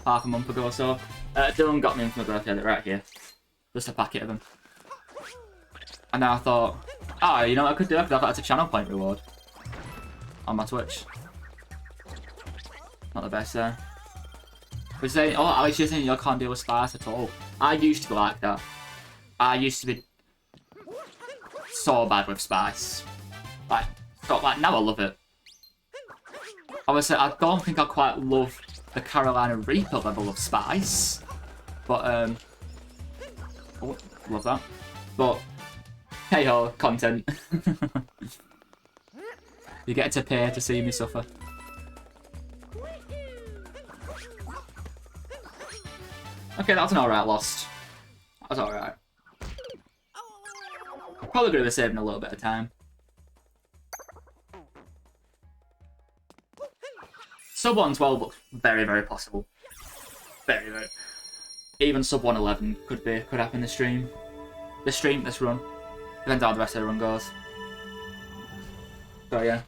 half a month ago or so, Dylan got me for my birthday, right here. Just a packet of them. And then I thought, oh, you know what I could do? I could have that as a channel point reward on my Twitch. Not the best there. We're saying, oh, Alex, you're saying you can't deal with spice at all. I used to be like that. I used to be so bad with spice. Like now I love it. Obviously, I don't think I quite love the Carolina Reaper level of spice. But, oh, love that. But, hey ho, content. You get to pay to see me suffer. Okay, that's an alright lost. That was alright. Probably gonna be saving a little bit of time. Sub 112 looks very, very possible. Very, very. Even sub 111 could happen this stream. This run. Depends how the rest of the run goes. So yeah.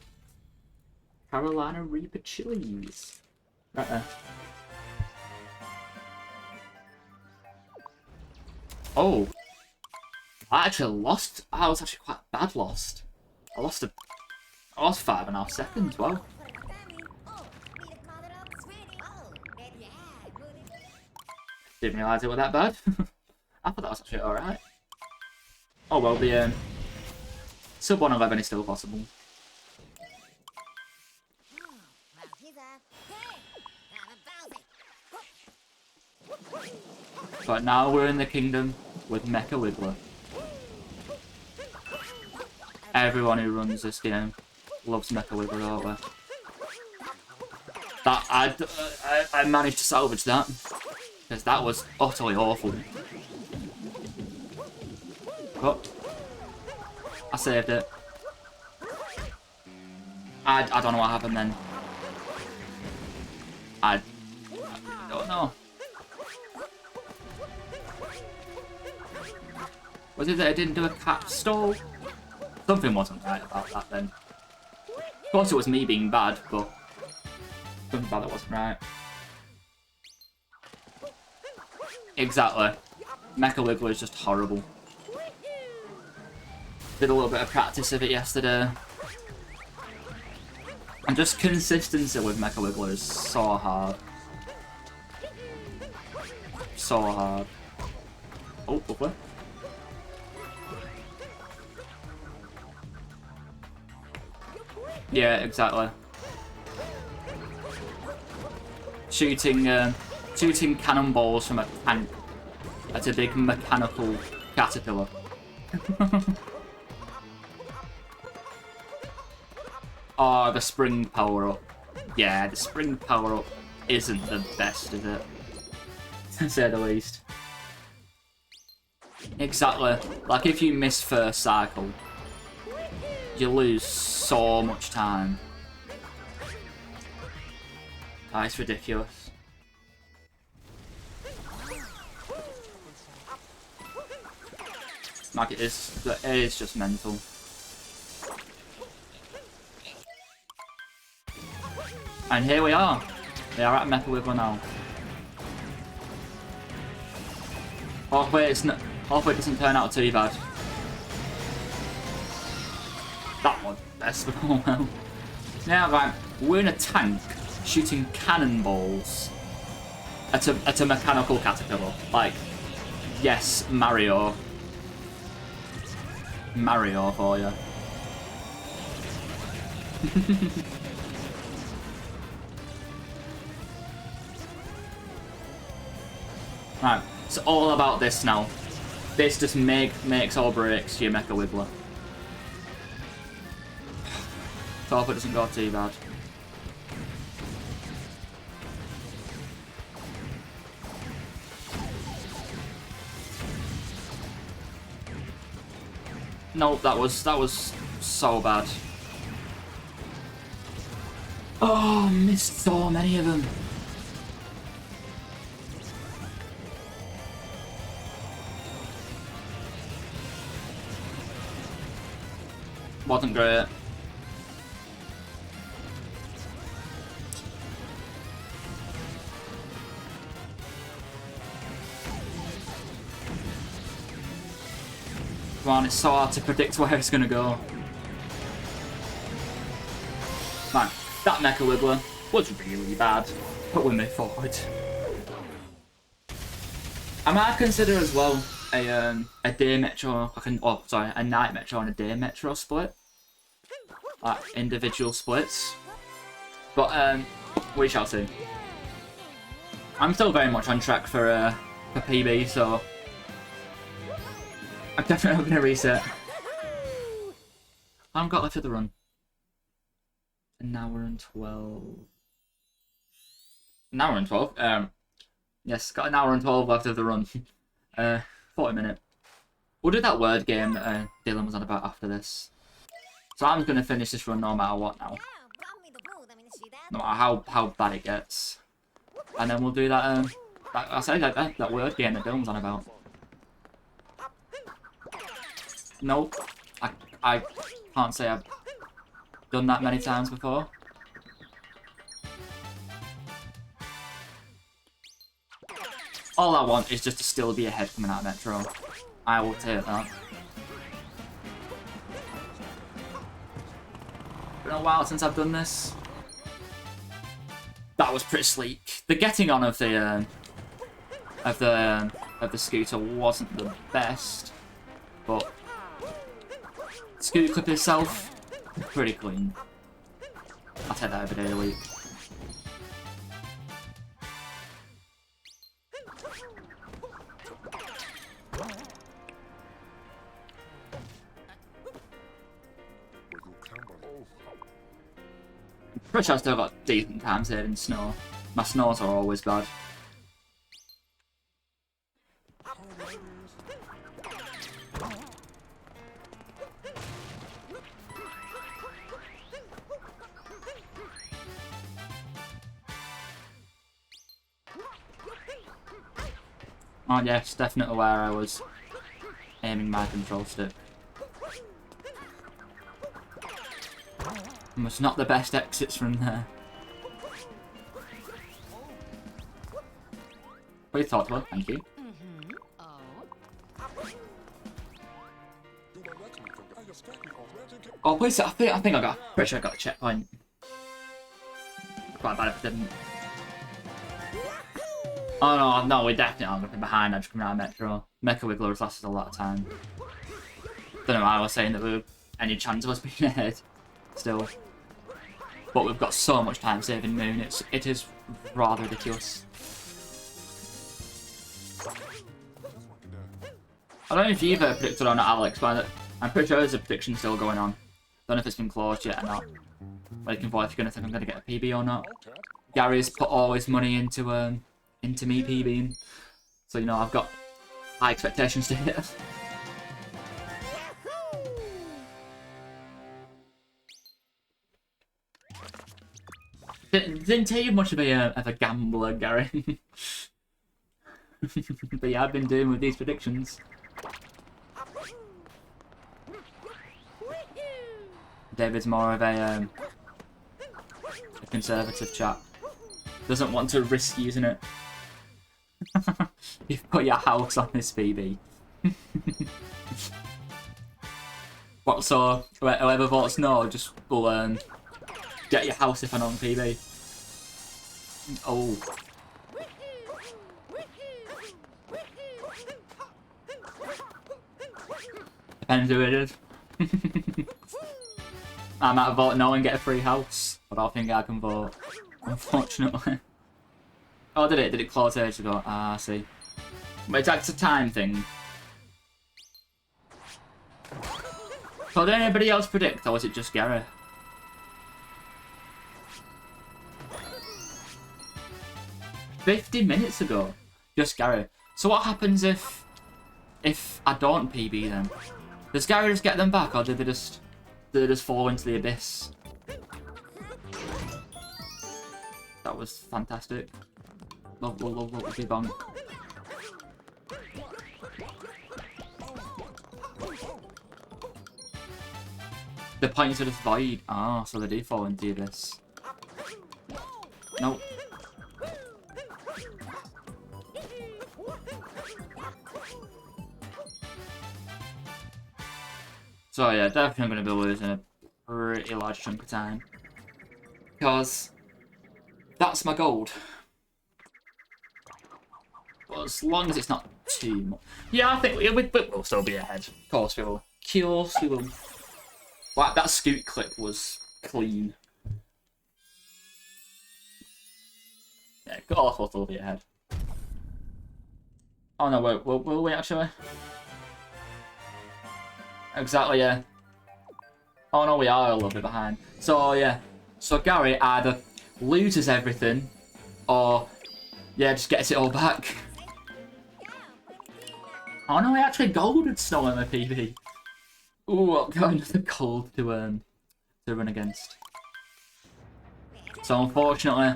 Carolina Reaper chilies. Right there. Oh. I actually lost. I was actually quite bad lost. I lost 5.5 seconds. Wow. Didn't realise it was that bad. I thought that was actually alright. Oh well, the sub 111 is still possible. But now we're in the kingdom with Mecha Wiggler. Everyone who runs this game loves Mecha Wiggler, don't they? That I managed to salvage that because that was utterly awful. But I saved it. I don't know what happened then. I don't know. Was it that I didn't do a cap stall? Something wasn't right about that then. Of course it was me being bad, but something about that wasn't right. Exactly. Mecha Wiggler is just horrible. Did a little bit of practice of it yesterday. And just consistency with Mecha Wiggler is so hard. So hard. Oh, lovely. Yeah, exactly. Shooting cannonballs from a tank at a big mechanical caterpillar. Oh, the spring power-up. Yeah, the spring power-up isn't the best, is it? To say the least. Exactly. Like, if you miss first cycle, you lose so much time. Oh, it's ridiculous. Like, it is just mental. And here we are. We are at Mecha Wiggler now. Hopefully it doesn't turn out too bad. That was best, but oh well. Now, right, we're in a tank shooting cannonballs at a mechanical caterpillar. Like, yes, Mario. Mario for you. Right, it's all about this now. This just makes or breaks your Mecha Wiggler. Hope it doesn't go too bad. Nope, that was so bad. Oh, missed so many of them. Wasn't great. Man, it's so hard to predict where it's gonna go. Man, that Mecha Wiggler was really bad, but we move forward. I might consider as well a day metro, a night metro and a day metro split, like individual splits. But we shall see. I'm still very much on track for PB, so I'm definitely going to reset. I've got left of the run. An hour and 12. An hour and 12? Yes, got an hour and 12 left of the run. 40 minutes. We'll do that word game that Dylan was on about after this. So I'm going to finish this run no matter what now. No matter how bad it gets. And then we'll do that, that word game that Dylan was on about. Nope. I can't say I've done that many times before. All I want is just to still be ahead coming out of Metro. I will take that. Been a while since I've done this. That was pretty sleek. The getting on of the scooter wasn't the best, but the scooter clip itself pretty clean. I'll take that every day of the week. Pretty sure I've still got decent time saving snow. My snows are always bad. Oh yes, definitely where I was aiming my control stick. Was not the best exits from there. What you thought, well, thank you. Oh, wait, I think I got. Pretty sure I got a checkpoint. Quite bad if I didn't. Oh no, we're definitely not going to be behind. I just coming out of Metro. Mecha Wiggler lasted a lot of time. Don't know why I was saying that we were any chance of us being ahead. Still. But we've got so much time saving Moon, it is rather ridiculous. I don't know if you've predicted or not, Alex, but I'm pretty sure there's a prediction still going on. Don't know if it's been closed yet or not. But you can vote if you're gonna think I'm gonna get a PB or not. Gary's put all his money into me PBing. So you know I've got high expectations to hit. Didn't take you much of a gambler, Gary. But yeah, I've been doing with these predictions. David's more of a conservative chap. Doesn't want to risk using it. You've put your house on this PB. What, so whoever votes no just will get your house if I'm on PB. Oh. Depends who it is. I might vote no and get a free house, but I don't think I can vote, unfortunately. Oh, did it? Did it close ages ago? Ah, I see. But it's a time thing. So did anybody else predict, or was it just Gary? $50 ago, just Gary. So what happens if I don't PB them? Does Gary just get them back, or do they just fall into the abyss? That was fantastic. Lovely bonk. The points are just void. Ah, so they do fall into the abyss. Nope. So yeah, definitely going to be losing a pretty large chunk of time. Because that's my gold. But as long as it's not too much. Yeah, I think we'll still be ahead. Of course we will. Of course we will. Wow, that scoot clip was clean. Yeah, of course we'll still be ahead. Oh no, will we actually? Exactly, yeah. Oh no, we are a little bit behind. So yeah, so Gary either loses everything, or yeah, just gets it all back. Oh no, we actually golded Snow in the PB. Ooh, I've got another gold to run against. So unfortunately,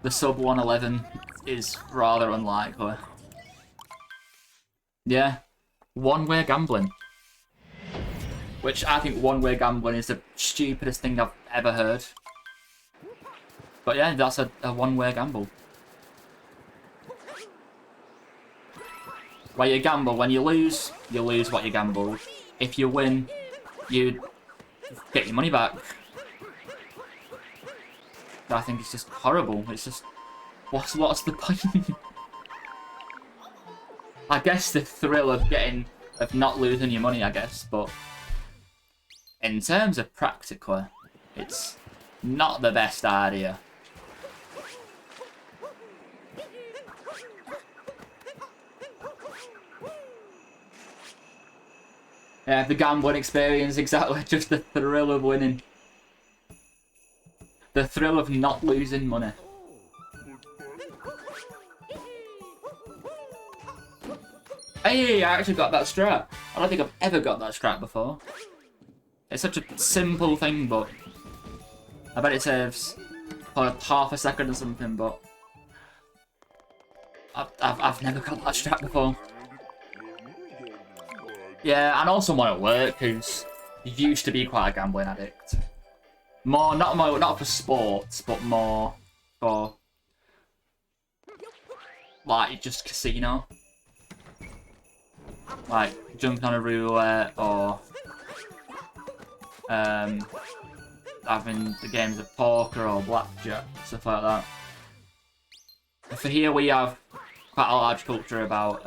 the sub 111 is rather unlikely. Yeah, one-way gambling. Which I think one-way gambling is the stupidest thing I've ever heard. But yeah, that's a one-way gamble. Where you gamble, when you lose what you gambled. If you win, you get your money back. I think it's just horrible. It's just, what's the point? I guess the thrill of not losing your money, I guess, but in terms of practically, it's not the best idea. Yeah, the gambling experience, exactly, just the thrill of winning. The thrill of not losing money. Hey, I actually got that strat. I don't think I've ever got that strat before. It's such a simple thing, but I bet it saves for half a second or something, but I've never got that strat before. Yeah, I know someone at work who's used to be quite a gambling addict. Not for sports, but more for like just casino. Like jumping on a roulette or having the games of poker or blackjack, stuff like that. For here we have quite a large culture about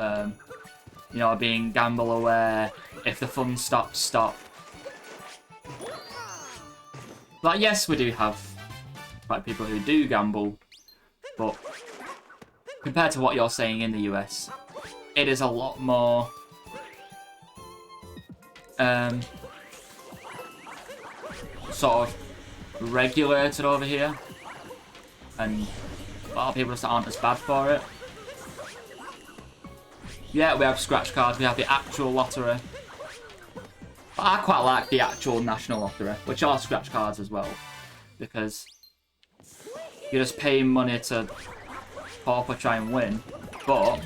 you know, being gamble aware. If the fun stops, stop. Like, yes, we do have quite people who do gamble, but compared to what you're saying in the US, it is a lot more sort of regulated over here, and a lot of people just aren't as bad for it. Yeah, we have scratch cards, we have the actual lottery. But I quite like the actual national lottery, which are scratch cards as well, because you're just paying money to pauper try and win, but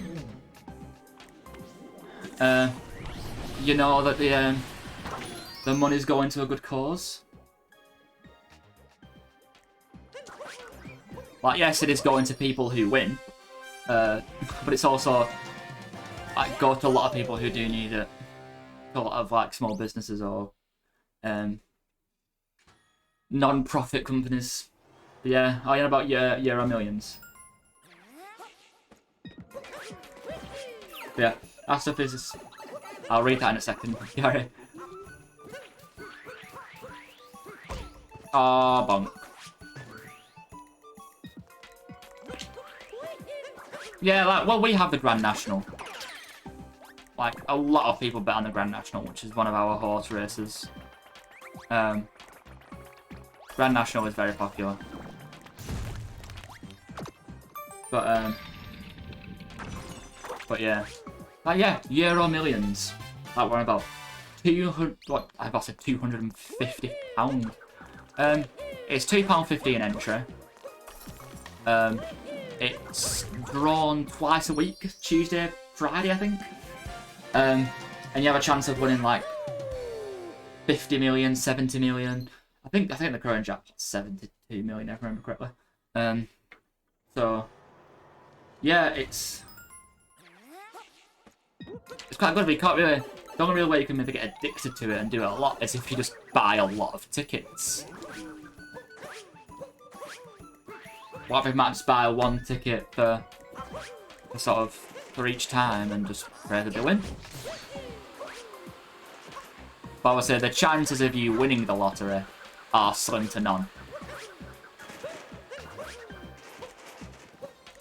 you know that the money's going to a good cause. Like, yes, it is going to people who win, but it's also like go to a lot of people who do need it. A lot of like small businesses or non-profit companies. But yeah, I know about Euro Millions. Yeah, astrophysics. I'll read that in a second. Gary. Oh, bonk. Yeah, like, well, we have the Grand National. Like, a lot of people bet on the Grand National, which is one of our horse races. Grand National is very popular. But yeah. Like, yeah, Euro Millions. Like, we're about 200, what, I about to say £250. It's £2.50 an entry. It's drawn twice a week, Tuesday, Friday, I think. And you have a chance of winning like 50 million, 70 million. I think the current jackpot's 72 million, if I remember correctly. So yeah, it's quite good. But you can't really, the only real way you can maybe get addicted to it and do it a lot is if you just buy a lot of tickets. What if you might just buy one ticket for each time and just pray that they win? But I would say the chances of you winning the lottery are slim to none.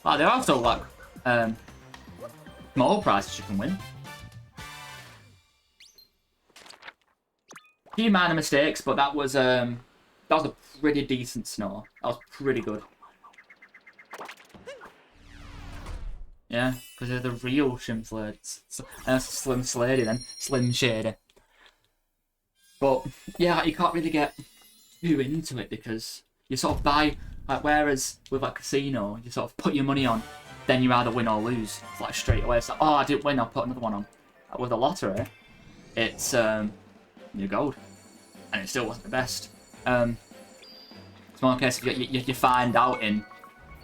Well, there are still like small prizes you can win. A few minor mistakes, but that was a pretty decent snore. That was pretty good. Yeah, because they're the real Slim Shady then. Slim Shady. But, yeah, you can't really get too into it because you sort of buy, like, whereas with like casino, you sort of put your money on, then you either win or lose. It's like straight away. It's like, oh, I didn't win, I'll put another one on. Like, with a lottery, it's your gold. And it still wasn't the best. It's more a case of you find out in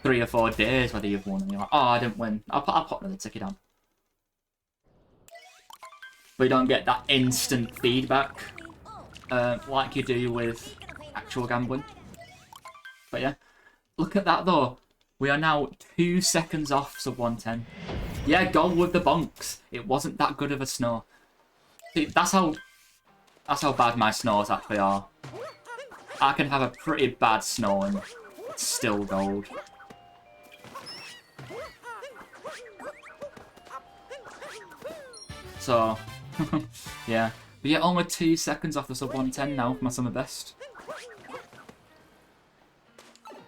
3 or 4 days whether you've won, and you're like, oh, I didn't win. I'll put another ticket on. we don't get that instant feedback like you do with actual gambling. But yeah, look at that though. We are now 2 seconds off sub 110. Yeah, goal with the bonks. It wasn't that good of a snow. See, that's how bad my snows actually are. I can have a pretty bad snow and it's still gold. So, yeah. But yeah, only 2 seconds off the sub 110 now for my summer best.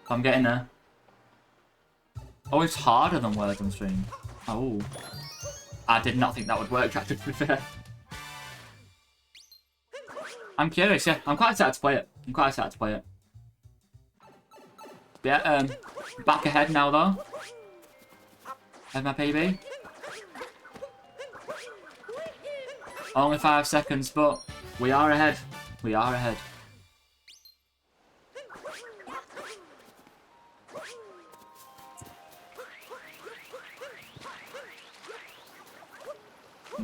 I'm getting there. Oh, it's harder than words on stream. Oh. I did not think that would work, to be fair. I'm curious, yeah. I'm quite excited to play it. Yeah, back ahead now, though. Have my PB. Only 5 seconds, but we are ahead. We are ahead.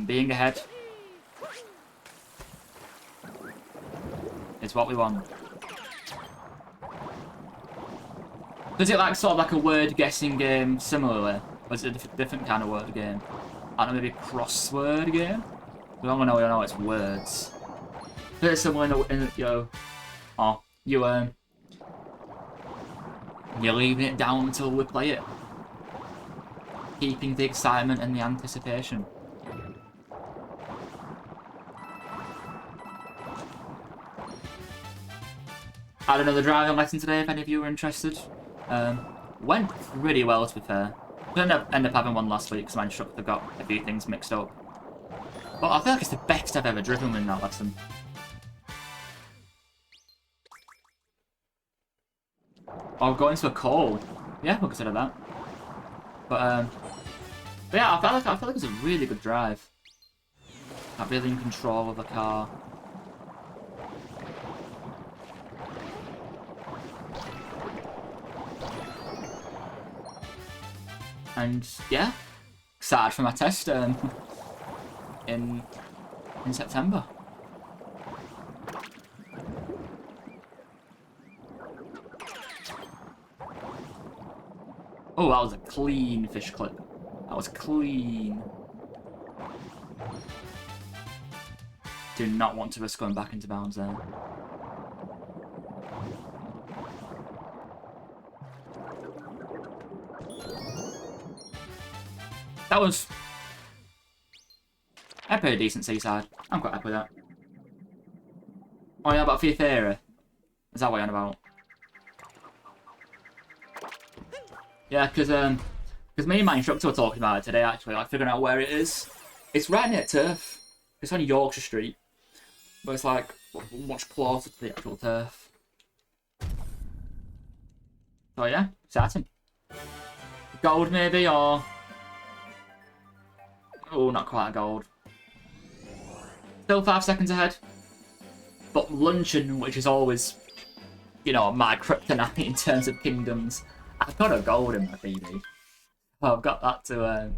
Being ahead is what we want. Is it like sort of like a word guessing game similarly? Or is it a different kind of word game? I don't know, maybe crossword game? We don't know it's words. Put it somewhere in the you're leaving it down until we play it. Keeping the excitement and the anticipation. I had another driving lesson today if any of you are interested. Went pretty well, to be fair. I didn't end up having one last week because my instructor got a few things mixed up. But I feel like it's the best I've ever driven in that lesson. Or going to a call. Yeah, we'll consider that. But yeah, I felt like it was a really good drive. Like really in control of the car. And yeah, excited for my test in September. Oh, that was a clean fish clip. That was clean. Do not want to risk going back into bounds there. That was a pretty decent seaside. I'm quite happy with that. Oh yeah, about Fifth Era. Is that what you're on about? Yeah, because me and my instructor were talking about it today, actually, like figuring out where it is. It's right near turf. It's on Yorkshire Street. But it's like much closer to the actual turf. So yeah, exciting. Gold maybe, or... Oh, not quite a gold. Still 5 seconds ahead. But Luncheon, which is always, you know, my kryptonite in terms of kingdoms, I've got a gold in my PB. Well, I've got that to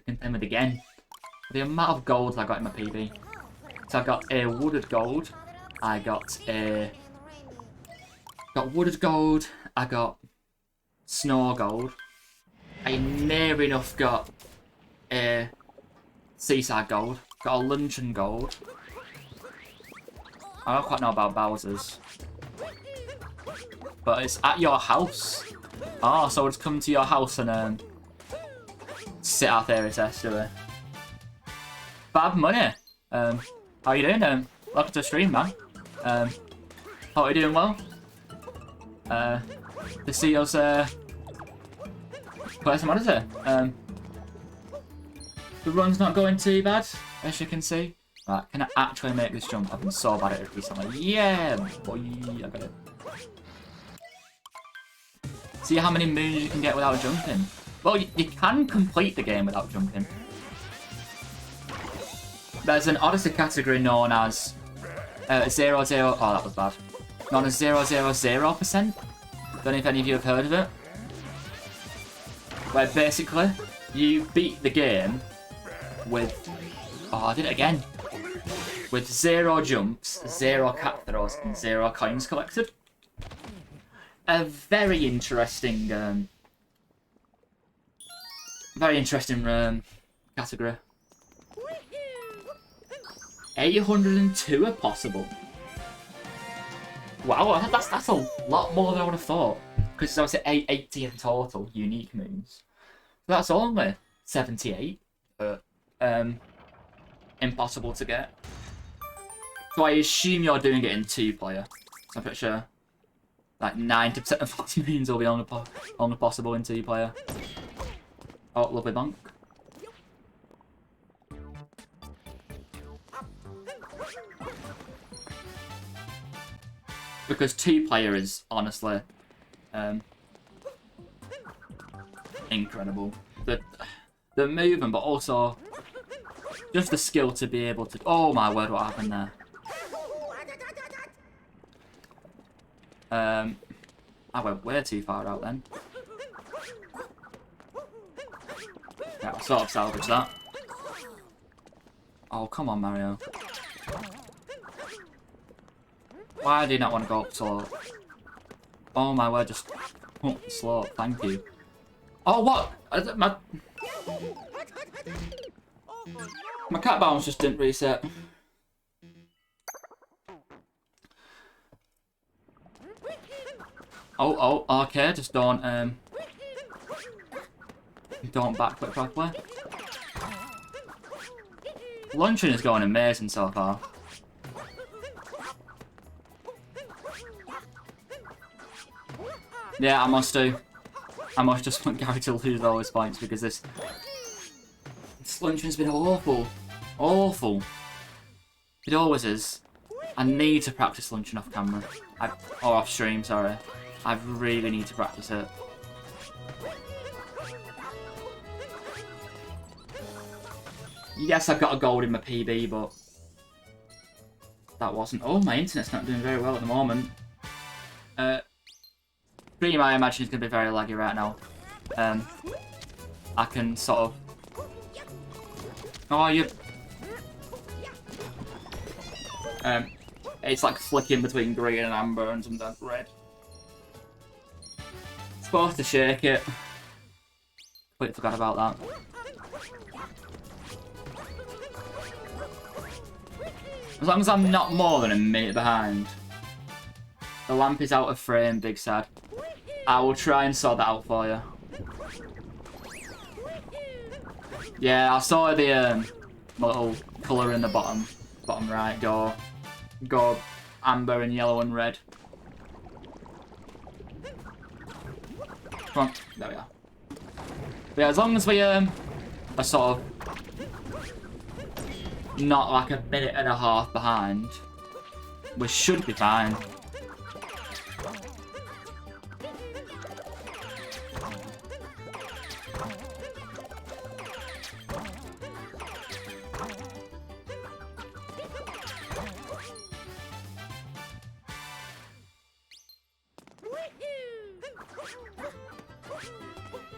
contend with again. The amount of golds I got in my PB. So I got a wooded gold. I got wooded gold. I got snow gold. I near enough got a seaside gold. Got a luncheon gold. I don't quite know about Bowser's. But it's at your house. Oh, so it's come to your house and sit our theory test, do we? Bad money. How you doing? Welcome to the stream, man. Hope you're doing well. To see us play some Odyssey. The run's not going too bad, as you can see. Right, can I actually make this jump? I've been so bad at it recently. Yeah, boy, I got it. See how many moons you can get without jumping? Well, you can complete the game without jumping. There's an Odyssey category known as 0, 0... Oh, that was bad. Known as 000%. Don't know if any of you have heard of it. Where basically, you beat the game with... Oh, I did it again. with 0 jumps, 0 cat throws, and 0 coins collected. A very interesting category. 802 are possible. Wow, that's a lot more than I would have thought. Because it's obviously 880 in total, unique moons. That's only 78 impossible to get. So I assume you're doing it in 2-player. So I'm pretty sure like 90% of those moons will be only possible in 2-player. Oh, lovely bonk. Because 2-player is honestly incredible. The movement, but also just the skill to be able to. Oh my word! What happened there? I went way too far out then. Yeah, I'll sort of salvage that. Oh come on, Mario! Why do you not want to go up slow? Oh my word! Just pump the slope. Thank you. Oh what? My cat bounce just didn't reset. Oh, okay, just don't backflip properly. Luncheon is going amazing so far. Yeah, I must do. I must just want Gary to lose all his points because this Luncheon's been awful. Awful. It always is. I need to practice Luncheon off camera. Or off stream, sorry. I really need to practice it. Yes, I got a gold in my PB, but that wasn't. Oh, my internet's not doing very well at the moment. Stream, I imagine, is going to be very laggy right now. I can sort of. Oh, you. It's like flicking between green and amber and sometimes red. Supposed to shake it. Completely forgot about that. As long as I'm not more than a minute behind. The lamp is out of frame, Big Sad. I will try and sort that out for you. Yeah, I saw the little colour in the bottom right go amber and yellow and red. Come on, there we are. But yeah, as long as we are sort of not like a minute and a half behind, we should be fine.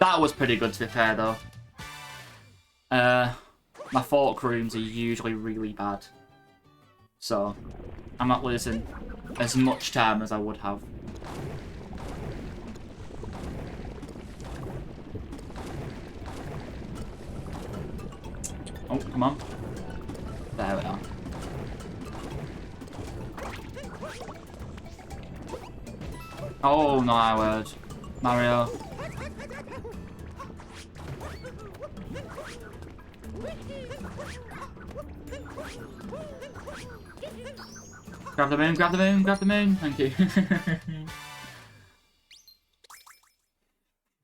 That was pretty good to be fair though. My fork rooms are usually really bad. So, I'm not losing as much time as I would have. Oh, come on. There we are. Oh my word. Mario. Grab the moon, grab the moon, grab the moon. Thank you.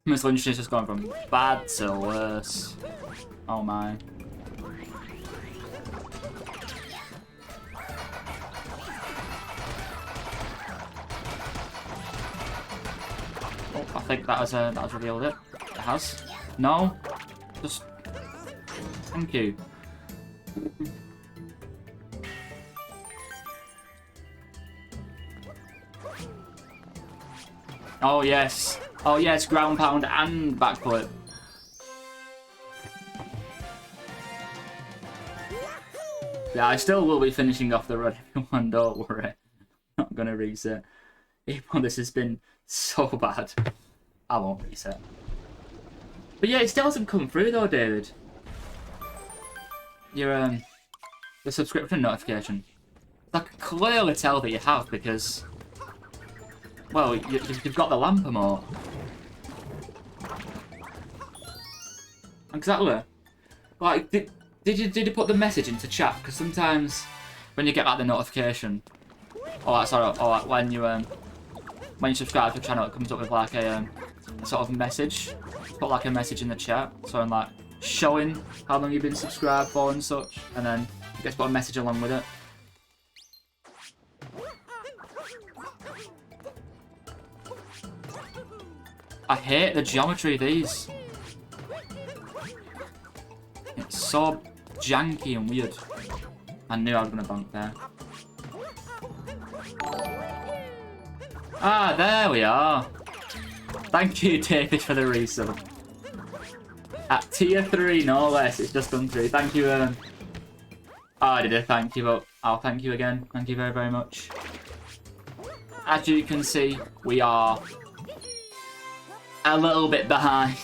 Miss Lynch is just going from bad to worse. Oh my. Oh, I think that has revealed it. It has. No. Just. Thank you. Oh yes. Oh yes, ground pound and backflip. Yeah, I still will be finishing off the run, everyone, don't worry. I'm not gonna reset. Even though this has been so bad, I won't reset. But yeah, it still hasn't come through though, David. Your the subscription notification. I can clearly tell that you have because, well, you've got the lamp emote. Exactly. Like, did you put the message into chat? Because sometimes when you get like the notification, or like, sorry, or like when you subscribe to the channel, it comes up with like a sort of message. Put like a message in the chat, so I'm like showing how long you've been subscribed for and such, and then you get to put a message along with it. I hate the geometry of these. It's so janky and weird. I knew I was gonna bonk there. Ah, there we are. Thank you, David, for the resub. At tier 3, no less. It's just gone through. Thank you. Oh, I did a thank you, but I'll thank you again. Thank you very, very much. As you can see, we are a little bit behind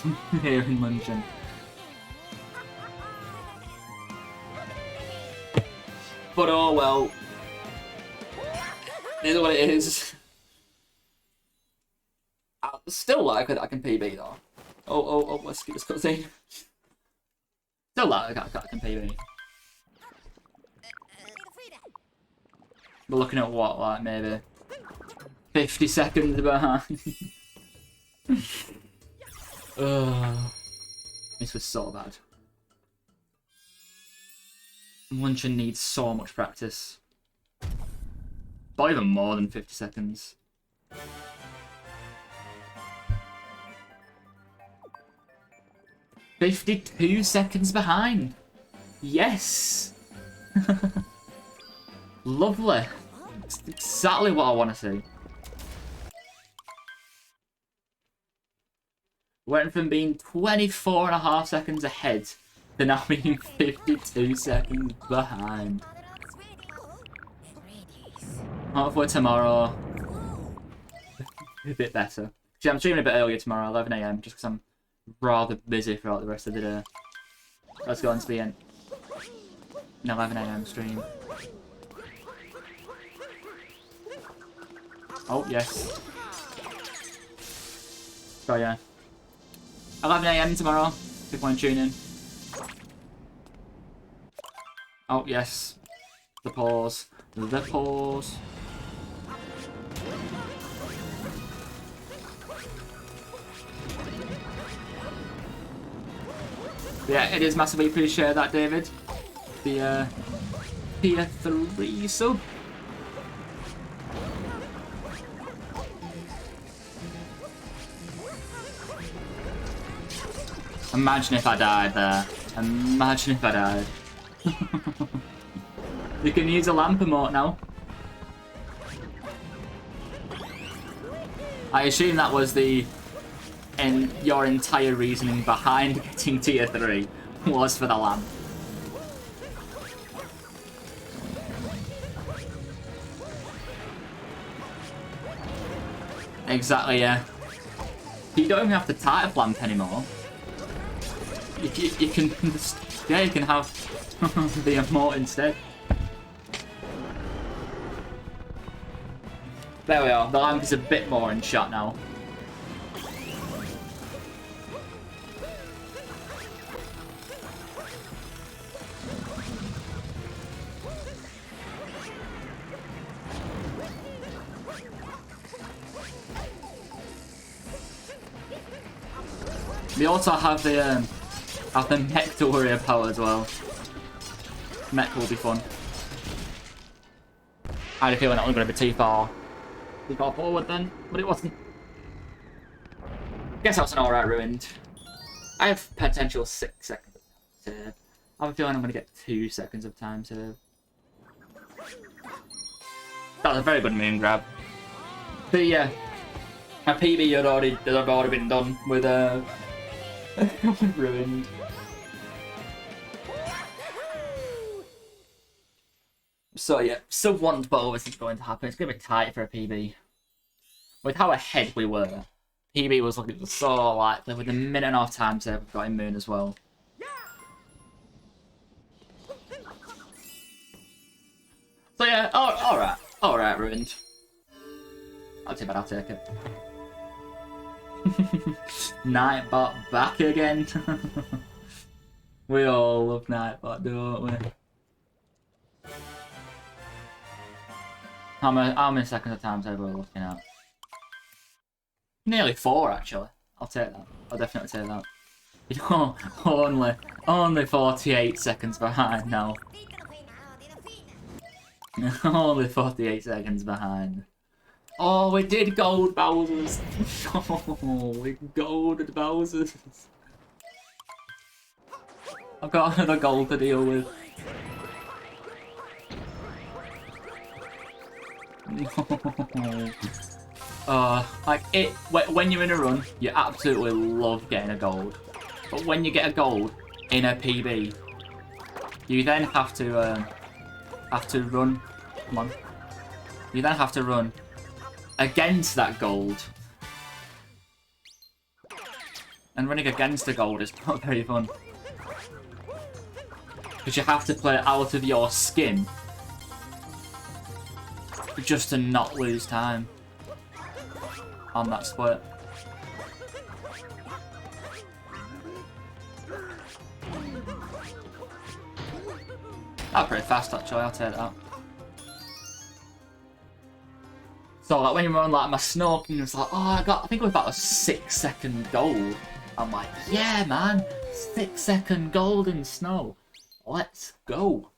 here in Munchen. But oh well. It is what it is. I still like it. I can PB though. Oh, let's keep this cutscene. Still like I can PB. We're looking at what, like maybe 50 seconds behind. This was so bad. Munchen needs so much practice. Not even more than 50 seconds. "52 seconds behind." Yes! Lovely. It's exactly what I want to see. Went from being 24.5 seconds ahead to now being 52 seconds behind. Hopefully tomorrow a bit better. See, I'm streaming a bit earlier tomorrow, 11 AM, just because I'm rather busy throughout the rest of the day. Let's go on to be an 11 AM stream. Oh, yes. So yeah. 11 AM tomorrow, if you want to tune in. Oh, yes. The pause. The pause. Yeah, it is massively appreciated that, David. The tier 3 sub. Imagine if I died there. Imagine if I died. You can use a lamp emote now. I assume that was your entire reasoning behind getting tier 3 was for the lamp. Exactly, yeah. You don't even have to type lamp anymore. You can just, yeah, you can have the emote instead. There we are. The lamp is a bit more in shot now. We also have the mech to worry about as well. Mech will be fun. I had a feeling that was going to be too far forward then, but it wasn't. Guess that was an alright ruined. I have potential 6 seconds of time save. I have a feeling I'm going to get 2 seconds of time save. That was a very good moon grab. But yeah, my PB had already been done with ruined. So yeah, sub 112 isn't going to happen. It's going to be tight for a PB. With how ahead we were, PB was looking so likely. With a minute and a half time save, we've got Immune as well. So yeah, alright, Ruined. I'll take it. Nightbot back again. We all love Nightbot, don't we? How many seconds of time save we're looking at? Nearly 4, actually. I'll take that. I'll definitely take that. You know, only 48 seconds behind now. Only 48 seconds behind. Oh, we did gold Bowsers. Oh, we golded Bowsers. I've got another gold to deal with. Like when you're in a run, you absolutely love getting a gold. But when you get a gold in a PB, you then have to run. Come on. You then have to run against that gold. And running against the gold is not very fun. Because you have to play out of your skin just to not lose time on that split. That's pretty fast actually, I'll take that. So like when you run like my Snow King, it's like, oh I think it was about a 6-second gold. I'm like, yeah man, 6-second gold in Snow. Let's go.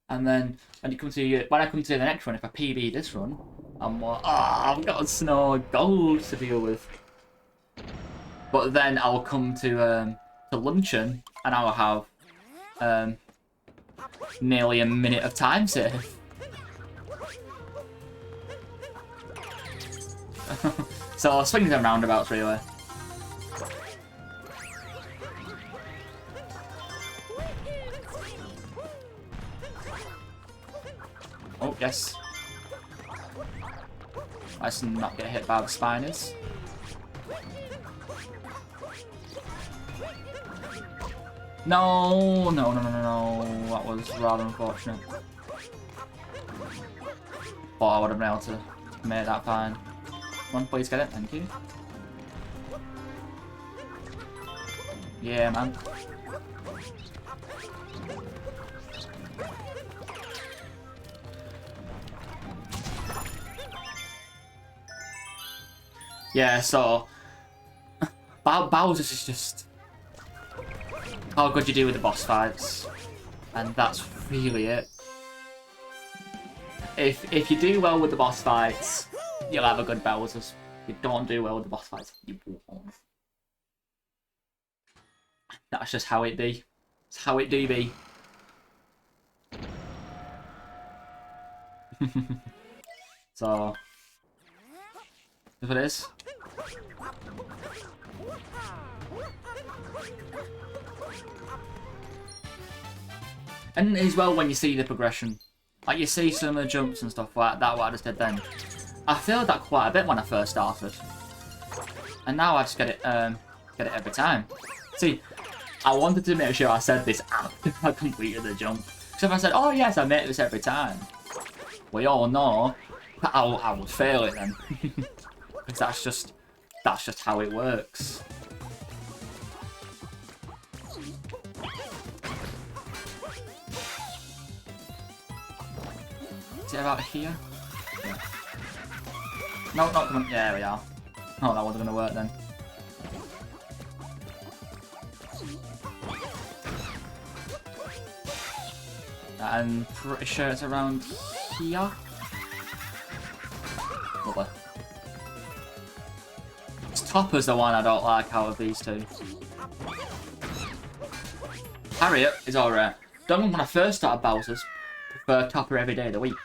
And then when I come to the next run, if I PB this run, I'm like, oh, I've got Snow gold to deal with. But then I'll come to Luncheon and I'll have nearly a minute of time save. So swings and roundabouts really. Oh yes. Let's not get hit by the spiders. No, that was rather unfortunate. But I would have been able to make that fine. Come on, please get it, thank you. Yeah, man. Yeah, so Bowser's is just how good you do with the boss fights, and that's really it. If you do well with the boss fights, you'll have a good Bowser's. If you don't do well with the boss fights, you won't. That's just how it be. It's how it do be. So, that's what it is. And as well, when you see the progression, like you see some of the jumps and stuff like that, what I just did then, I failed that quite a bit when I first started, and now I just get it every time. See, I wanted to make sure I said this after I completed the jump, because if I said, "Oh yes, I make this every time," we all know I would fail it then, because that's just how it works. Is it about here? Yeah. No, come on. Yeah, we are. Oh, that wasn't going to work then. I'm pretty sure it's around here. Lovely. Topper's the one I don't like out of these two. Harriet is alright. Don't know when I first started Bowser's, prefer Topper every day of the week.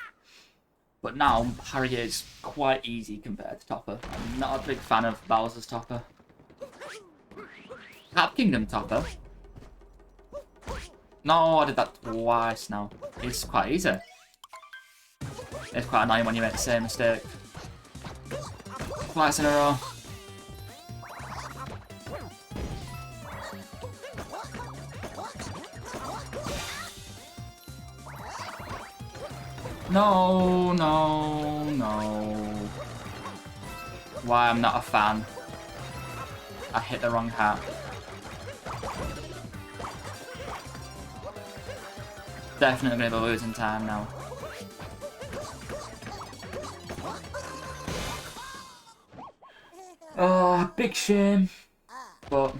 But now, Harriet is quite easy compared to Topper. I'm not a big fan of Bowser's Topper. Cap Kingdom Topper? No, I did that twice now. It's quite easy. It's quite annoying when you make the same mistake twice in a row. No, no, no. Why I'm not a fan. I hit the wrong hat. Definitely going to be losing time now. Oh, big shame. But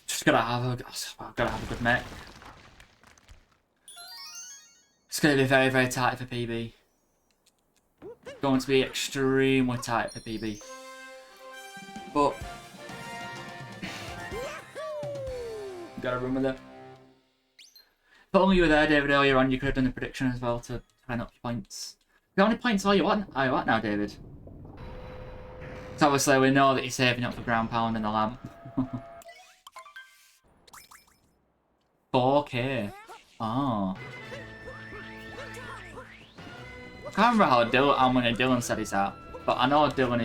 just gotta have a good mech. It's going to be very, very tight for PB. Going to be extremely tight for PB. But gotta run with it. If only you were there, David, earlier on, you could have done the prediction as well to turn up your points. How many points are you at now, David? So obviously we know that you're saving up for ground pound and the lamp. 4k. Oh. I can't remember how many Dylan said he's at, but I know Dylan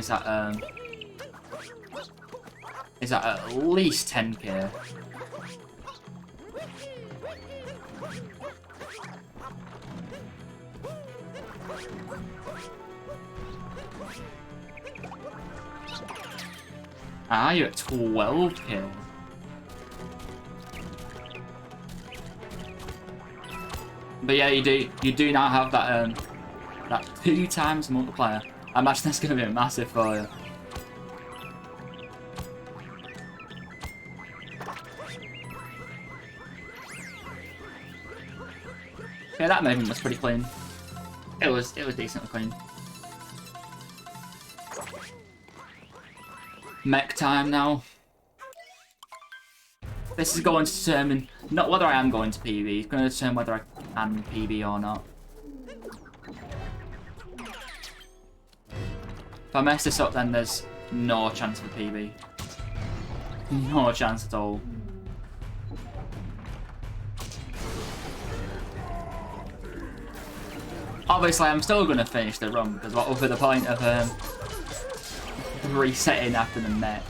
is at least 10k. Ah, you're at 12k. But yeah, you do now have that that 2 times multiplier. I imagine that's gonna be massive for you. Yeah, that movement was pretty clean. It was decently clean. Mech time now. This is going to determine not whether I am going to PB, it's going to determine whether I can PB or not. If I mess this up, then there's no chance for PB. No chance at all. Obviously, I'm still going to finish the run, because what would be the point of resetting after the mech?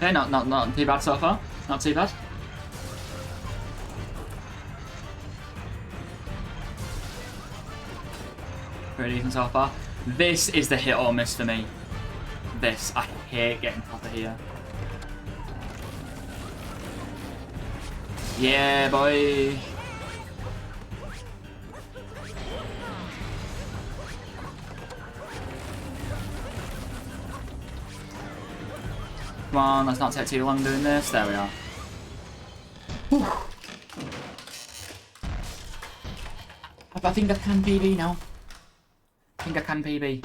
Okay, not too bad so far. Not too bad. Pretty decent so far. This is the hit or miss for me. This, I hate getting top of here. Yeah, boy. Come on, let's not take too long doing this. There we are. Whew. I think I can PB now. I think I can PB.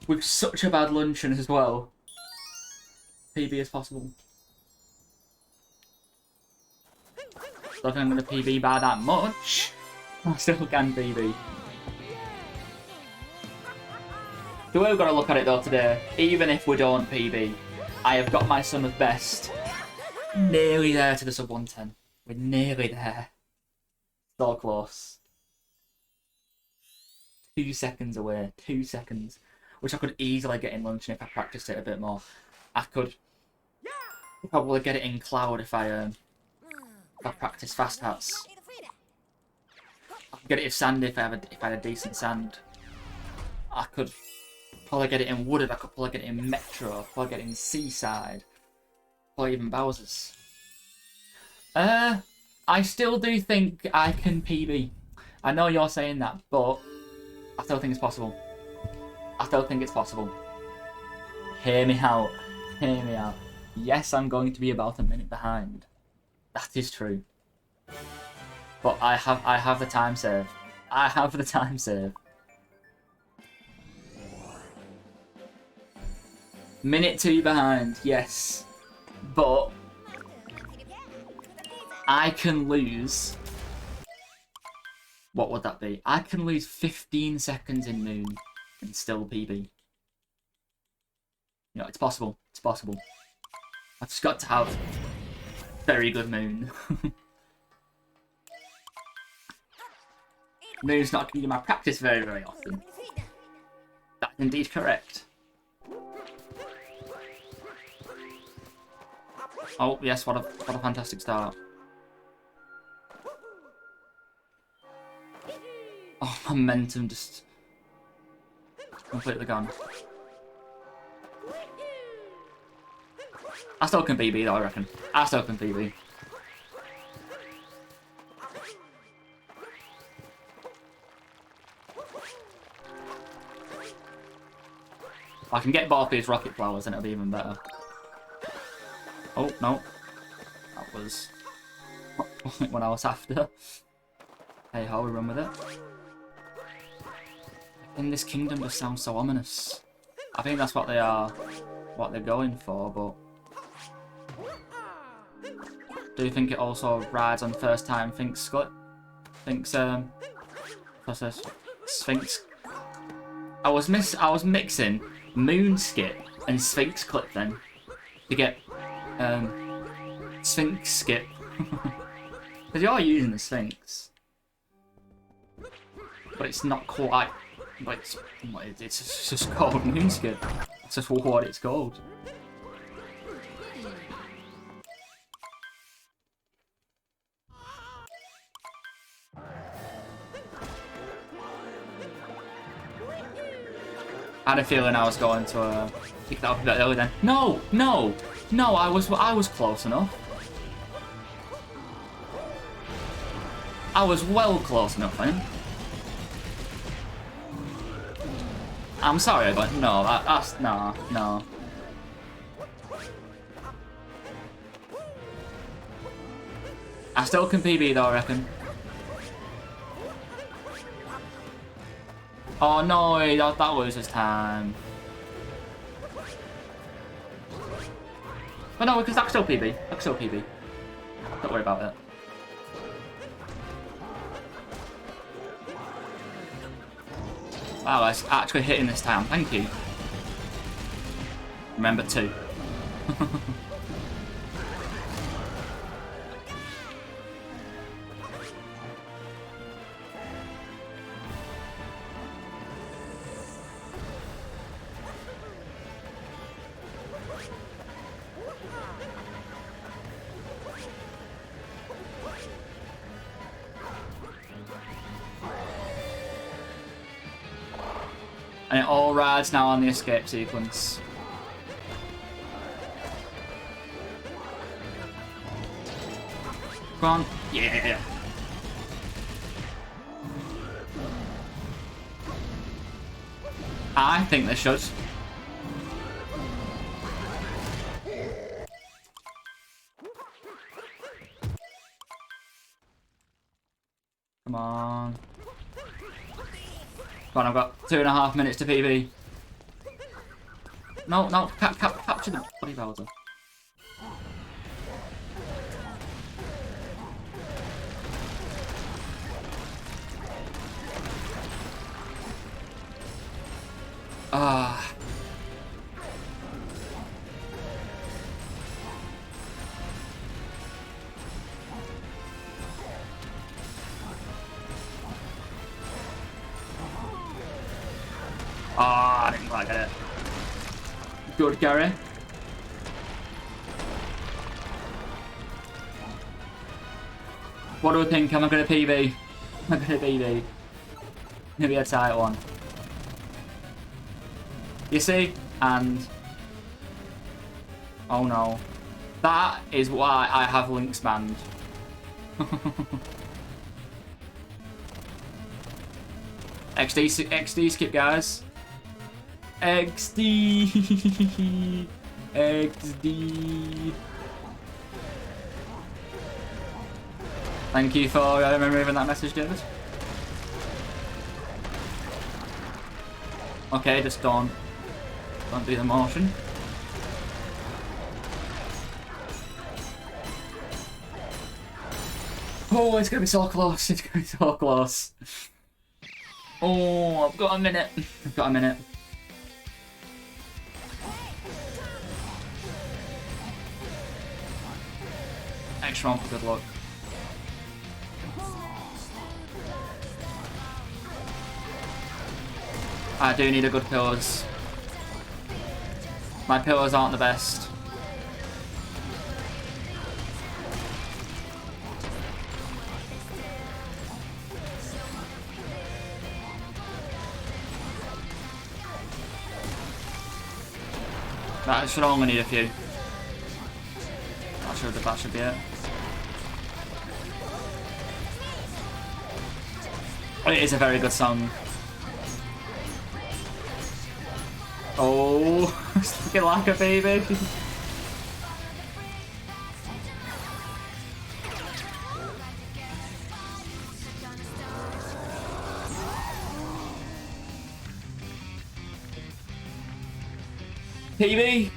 With such a bad luncheon as well. PB is possible. Don't think I'm going to PB by that much. I still can PB. The way we've got to look at it though today, even if we don't PB, I have got my sum of best nearly there to the sub 110. We're nearly there. So close. 2 seconds away. 2 seconds. Which I could easily get in luncheon if I practiced it a bit more. I could probably get it in cloud if I practice fast hats. I could get it in sand if I had a decent sand. I could probably get it in wooded. I could probably get it in metro. Probably get it in seaside. Or even Bowser's. I still do think I can PB. I know you're saying that, but I still think it's possible. I still think it's possible. Hear me out. Hear me out. Yes, I'm going to be about a minute behind. That is true. But I have the time save. I have the time save. Minute 2 behind, yes. But I can lose. What would that be? I can lose 15 seconds in Moon and still PB. You know, it's possible. It's possible. I've just got to have very good Moon. Moon's not going to be my practice very, very often. That's indeed correct. Oh, yes, what a fantastic start. Oh, momentum just completely gone. I still can PB though, I reckon. I still can PB. If I can get both these rocket flowers, then it'll be even better. Oh, no. That was what I was after. Hey ho, we run with it. In this kingdom just sounds so ominous. I think that's what they are, what they're going for, but... Do you think it also rides on first time Sphinx Clip? What's this? Sphinx... I was mixing Moon Skip and Sphinx Clip then. To get, Sphinx Skip. Because you are using the Sphinx. But it's not quite... But it's just called Moon Skip. That's just what it's called. I had a feeling I was going to kick that up a bit early then. No, no, no! I was close enough. I was well close enough then. I'm sorry, but no, that's no, no. I still can PB though, I reckon. Oh no, that loses time. But no, because I can still PB. I can still PB. Don't worry about it. Wow, that's actually hitting this time. Thank you. Remember 2. And it all rides now on the escape sequence. Come on. Yeah. I think they should. Come on. Come on, I've got 2.5 minutes to PB. No, no, capture the bloody Bowser. Ah. Ah, I didn't quite get it. Good, Gary. What do we think? Am I going to PB? Am I going to PB? Maybe a tight one. You see? And... oh no. That is why I have Link's banned. XD skip, guys. XD. XD. Thank you for removing that message, David. Okay, just don't do the motion. Oh, it's gonna be so close. It's gonna be so close. Oh, I've got a minute. I've got a minute. Extra one for good luck. I do need a good pillars. My pillars aren't the best. That should only need a few. That should be it. It is a very good song. Oh, it's looking like a baby. PB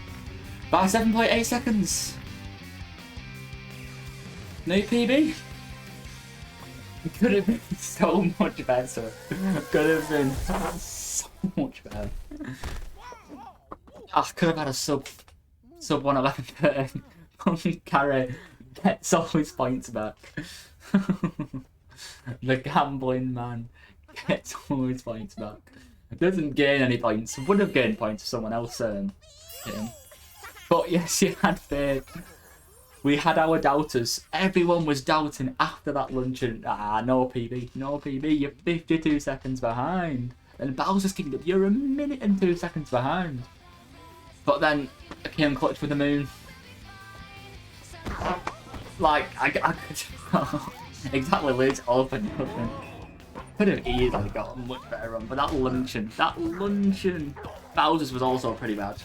by 7.8 seconds. No PB. It could have been so much better. Could have been so much better. I could have had a sub 111 carry gets all his points back. The gambling man gets all his points back. Doesn't gain any points. Would have gained points if someone else hit him. But yes, you had faith. We had our doubters. Everyone was doubting after that luncheon. No PB, no PB. You're 52 seconds behind. And Bowser's Kingdom, you're a minute and 2 seconds behind. But then I came clutch with the moon. Like, I could exactly lose open nothing. Could have easily got a much better run, but that luncheon, Bowser's was also pretty bad.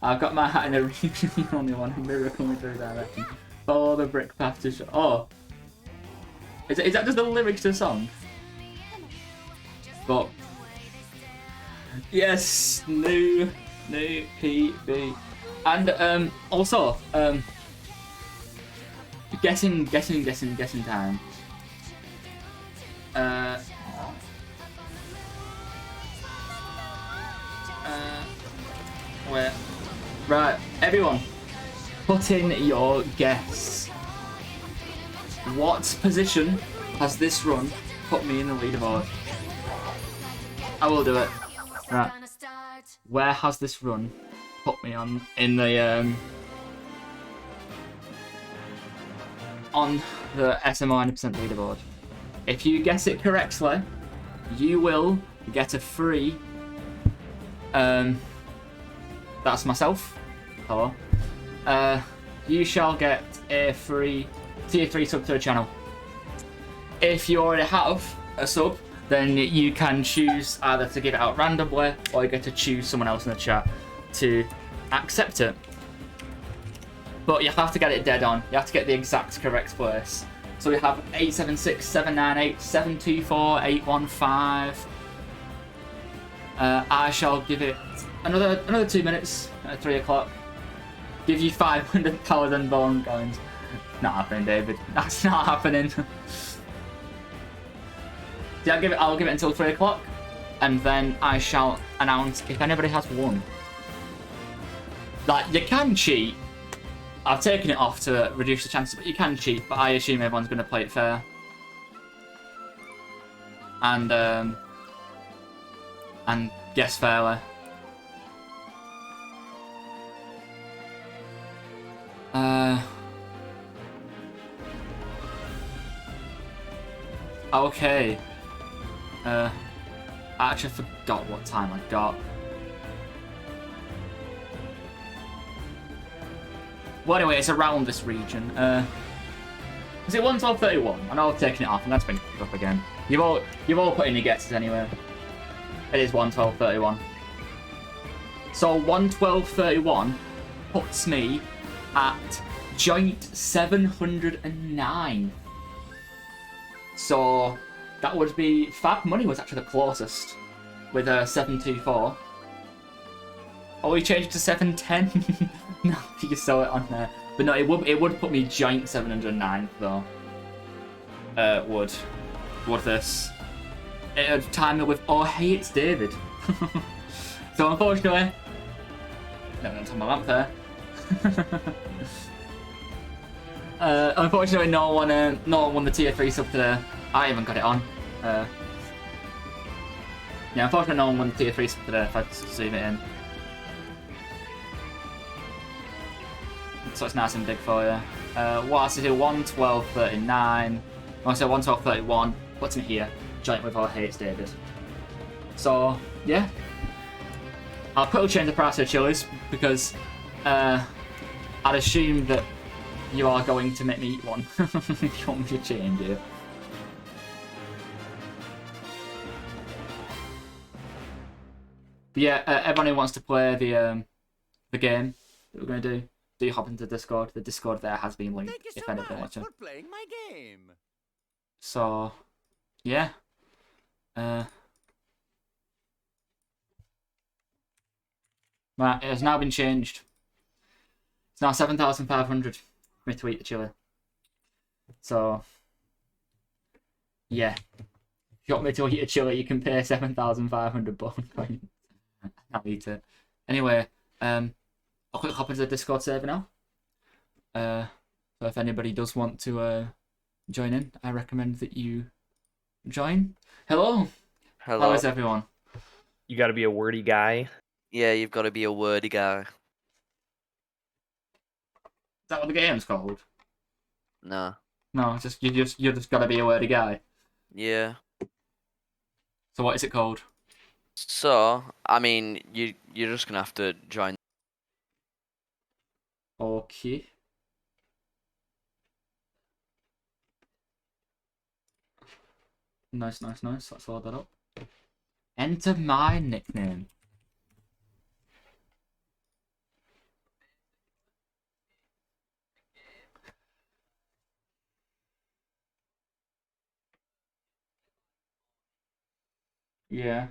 I've got my hat in a region, the only one in mirror coming through direction. Follow the brick path to show. Oh, is that just the lyrics to the song? But yes, new PB, and also guessing time. Where? Right, everyone, put in your guess. What position has this run put me in the leaderboard? I will do it. Right. Where has this run put me on in the on the SMO 90% leaderboard? If you guess it correctly, you will get a free that's myself. Hello. You shall get a free tier 3 sub to the channel. If you already have a sub, then you can choose either to give it out randomly or you get to choose someone else in the chat to accept it. But you have to get it dead on. You have to get the exact correct place. So we have 876, 798, 724, 815. I shall give it another 2 minutes at 3 o'clock. Give you 500,000 bone coins. Not happening, David. That's not happening. I'll give it until 3 o'clock, and then I shall announce if anybody has won. Like, you can cheat. I've taken it off to reduce the chances, but you can cheat. But I assume everyone's going to play it fair. And guess fairly. Okay. I actually forgot what time I got. Well, anyway, it's around this region. Is it 1:12:31? I know I've taken it off, and that's been picked up again. You've all put in your guesses anyway. It is 1:12:31. So 1:12:31 puts me at joint 709. So that would be Fab Money was actually the closest with a 724. Oh, he changed to 710. No, you saw it on there, but no, it would put me joint 709 though. Would this? It would time it with oh hey it's David. So unfortunately, no, not on my lamp there. Unfortunately, no one won the tier 3 sub today. I haven't got it on. Yeah, unfortunately, no one won the tier 3 sub today. If I zoom it in, so it's nice and big for you. What else is it? 112.39. I said 112.31. What's in here? Giant with our hates David. So yeah, I'll quickly change the price of chilies because I'd assume that you are going to make me eat one. If you want me to change it. But yeah, everyone who wants to play the game that we're going to do hop into Discord. The Discord there has been linked. Thank you if so anyone wants much to. for playing my game. So, yeah. Right, it has now been changed. It's now 7,500 for me to eat the chili. So, yeah. If you want me to eat a chili, you can pay 7,500 bone coins. I'll eat it. Anyway, I'll quick hop into the Discord server now. So if anybody does want to join in, I recommend that you join. Hello. Hello. How is everyone? You got to be a wordy guy. Yeah, you've got to be a wordy guy. Is that what the game's called? No. No, you just gotta be a wordy guy. Yeah. So what is it called? So, I mean, you're just gonna have to join. Okay. Nice. Let's load that up. Enter my nickname. Yeah.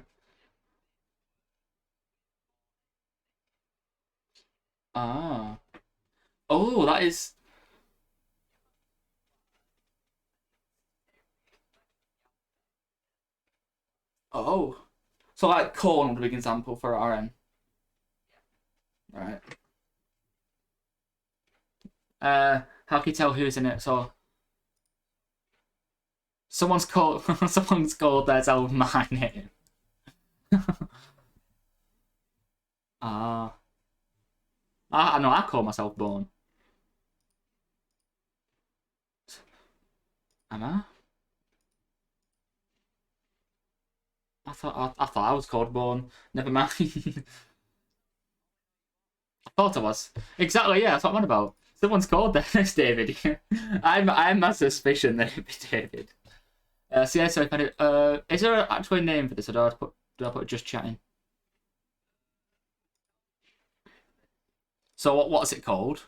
Ah. Oh, that is. Oh. So like corn would be a big example for RN. Right. How can you tell who's in it? So someone's called themselves my name. Ah. I know I call myself Bone. Am I? I thought I was called Bone. Never mind. I thought I was. Exactly, yeah, that's what I'm on about. Someone's called Dennis David. I'm a suspicion that it'd be David. So yeah, so is there an actual name for this, or do I put just chatting? So what's it called?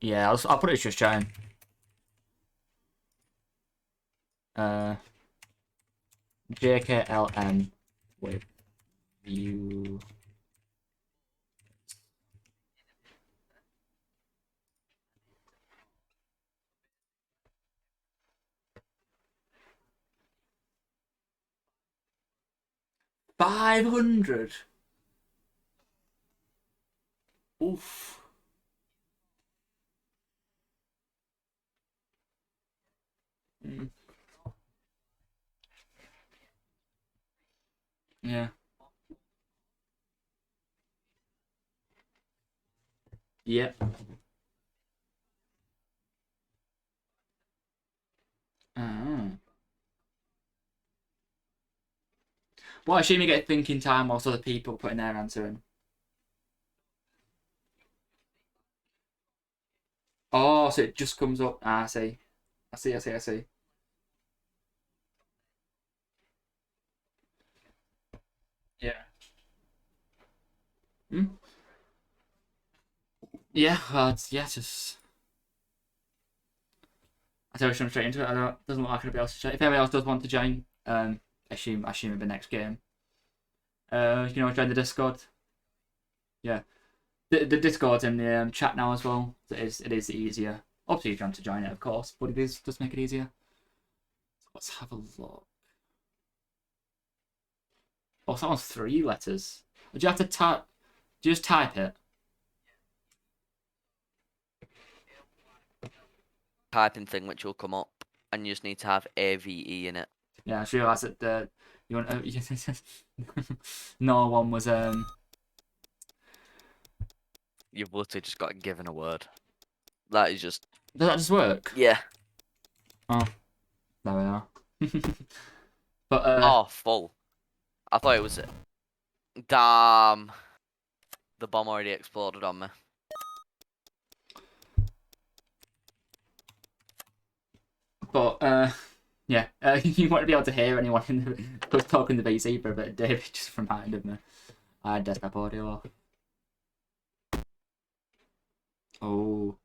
Yeah, I'll put it as just chatting. JKLM with you. $500. Oof. Mm. Yeah. Yep. Ah. Well, I assume you get thinking time whilst other people putting their answer in. Oh, so it just comes up. Ah, I see. I see. Yeah. Yeah, well, just. I tell you, jump straight into it. Doesn't look like anybody else to join. If anybody else does want to join, assume it'll be next game. Join the Discord. Yeah, the Discord's in the chat now as well. So it is easier. Obviously, if you want to join it, of course, but it does make it easier. So let's have a look. Oh, so that one's 3 letters. Do you have to type? Do you just type it? Typing thing which will come up, and you just need to have AVE in it. Yeah, I just realised that you want. No one was You've literally just got given a word. That is just. Does that just work? Yeah. Oh, there we are. But Oh, full. I thought it was. Damn. The bomb already exploded on me. But yeah, you want to be able to hear anyone in the talking to the VC for a bit. David just reminded me. I had desktop audio off. Oh.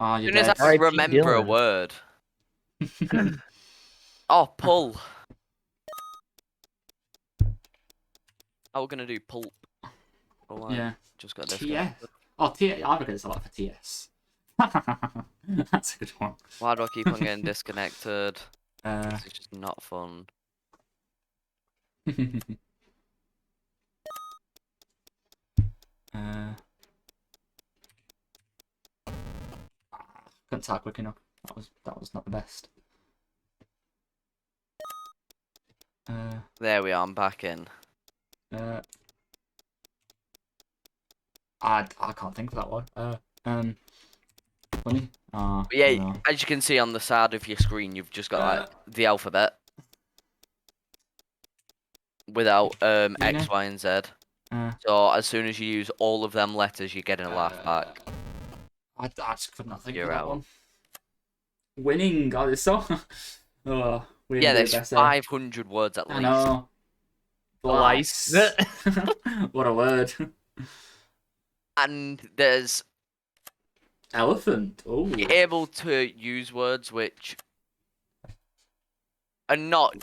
Oh, As you're soon as dead. I R.I.P. remember a Dylan. word. Oh, pull. Oh, we're gonna do pulp. Oh, I Yeah. just got this. TS. Oh, I reckon it's a lot for TS. That's a good one. Why do I keep on getting disconnected? Uh, This is just not fun. Couldn't type quick enough. That was not the best. There we are. I'm back in. I can't think of that one. Funny. But yeah, no. as you can see on the side of your screen, you've just got like the alphabet without X, Y, and Z. So as soon as you use all of them letters, you're getting a laugh back. I just could not think You're of that out. one. Winning. God, it's so. Oh, we Yeah, didn't do there's it better. 500 words at I least. know. Lice. What a word. And there's Elephant. Oh. you're able to use words which are not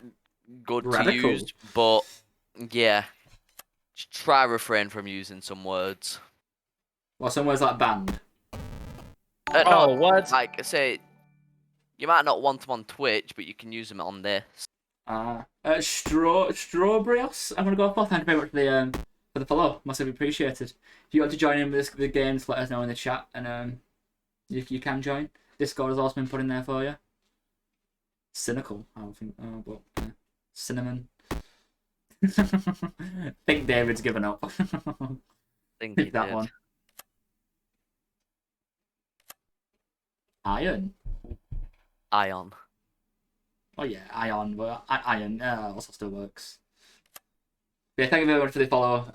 good Radical. to use, but yeah, just try refrain from using some words. Well, some words like band. No, what? like I say, you might not want them on Twitch, but you can use them on this. Strawberries. I'm gonna go off. Thank you very much for the follow. Massively appreciated. If you want to join in with the games, let us know in the chat, and if you can join, Discord has also been put in there for you. Cynical, I don't think. Oh, but cinnamon. Think David's given up. Think he that did. one. Iron. Ion. Oh yeah, Ion. Well, Iron also still works. But yeah, thank you very much for the follow,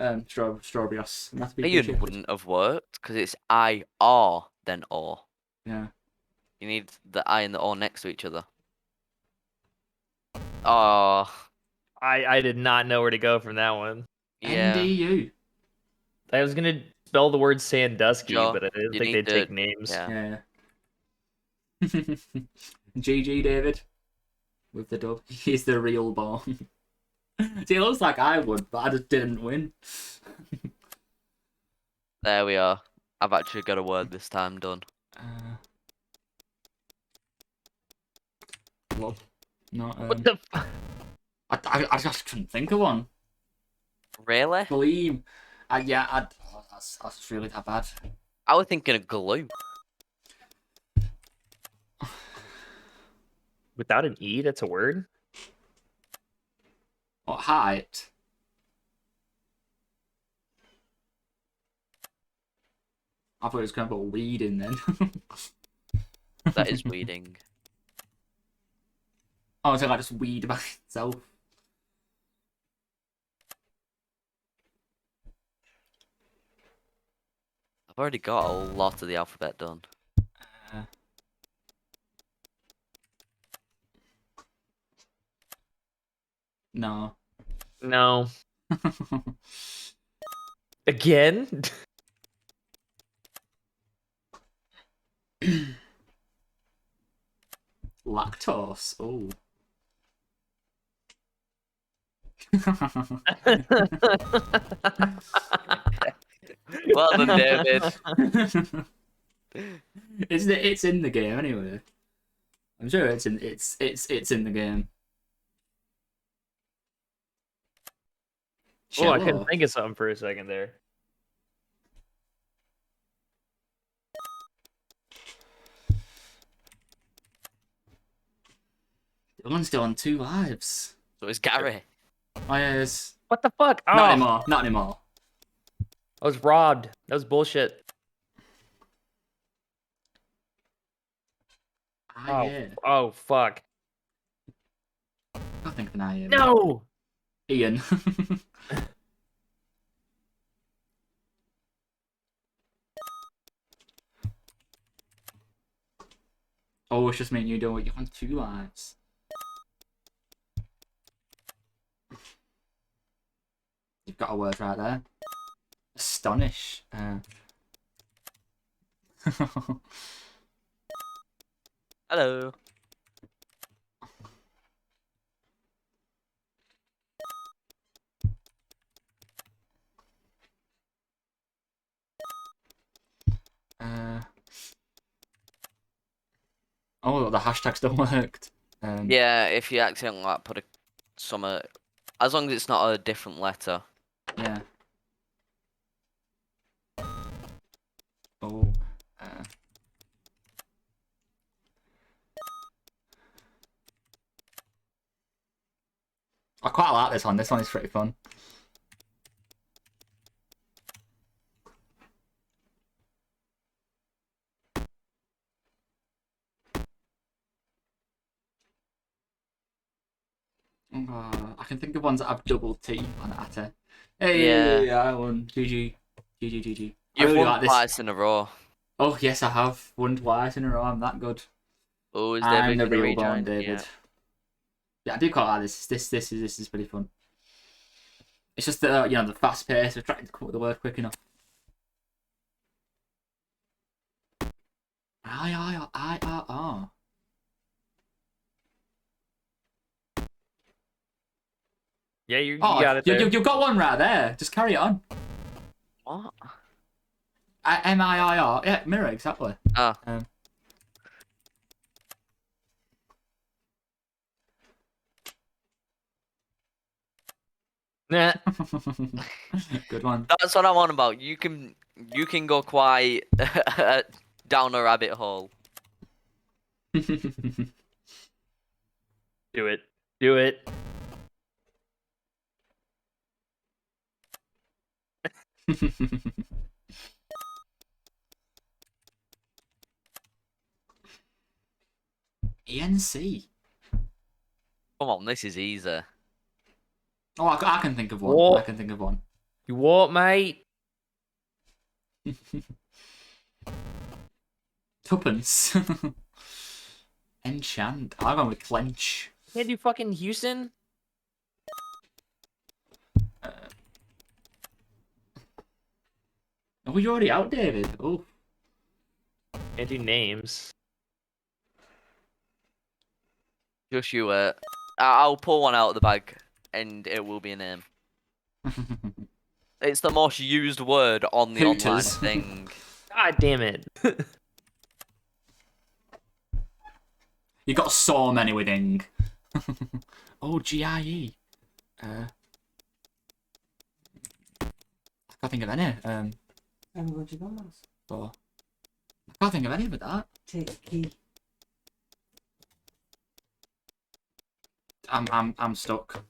Strawberries. Ion wouldn't have worked because it's I-R then O. Yeah. You need the I and the O next to each other. Oh, I did not know where to go from that one. yeah. NDU. I was gonna spell the word Sandusky, Joe, but I didn't you think need they'd take names. Yeah. Yeah. GG David. With the dub. He's the real born. See, it looks like I would, but I just didn't win. There we are. I've actually got a word this time done. Well, no, What the? I just couldn't think of one. Really? Gleam. Yeah, that's really that bad. I was thinking of glue. Without an E, that's a word. What height? I thought it was going to put weed in then. That is weeding. Oh, so I just weed by itself. I've already got a lot of the alphabet done. No. No. Again? Lactose. Oh. Well done, David. It's in the game anyway. I'm sure it's in the game. Oh, I Cello. couldn't think of something for a second there. Dylan's still on 2 lives. So it's Gary. Oh yes. What the fuck? Oh, Not anymore. Not anymore. I was robbed. That was bullshit. Ah, yeah. Oh, fuck. I can't think of an IM. No! Ian. Oh, it's just me and you doing it. You're on 2 lives. You've got a word right there. Astonish. Hello. Oh, the hashtag still worked. Yeah, if you accidentally like put as long as it's not a different letter. Yeah. Oh. I quite like this one. This one is pretty fun. I can think of ones that have double T on it. Hey, Yeah. I won. GG. GG, GG. I You've really won like this. twice in a row. Oh, yes, I have. Won twice in a row. I'm that good. Oh, is I'm David the gonna real born rejoin? David. Yeah. Yeah, I do quite like this. This is pretty fun. It's just the the fast pace of trying to come up with the word quick enough. I. Yeah, you Oh, got it there. you've got one right there. Just carry it on. What? MIIR. Yeah, mirror, exactly. Ah. Nah. Good one. That's what I'm on about. You can go quite down a rabbit hole. Do it. Do it. ENC. Come on, this is easy. Oh, I can think of one. What? I can think of one. You what, mate? Tuppence. Enchant. I'm going with clench. Can't do fucking Houston? Oh, you're already out, David. Oh. Can't do names. Just you wait. I'll pull one out of the bag, and it will be a name. It's the most used word on the online Hooters. thing. God damn it. You got so many with ing. Oh, GIE. I can't think of any. What you got? Oh. I can't think of any with that. Take a key. I'm stuck.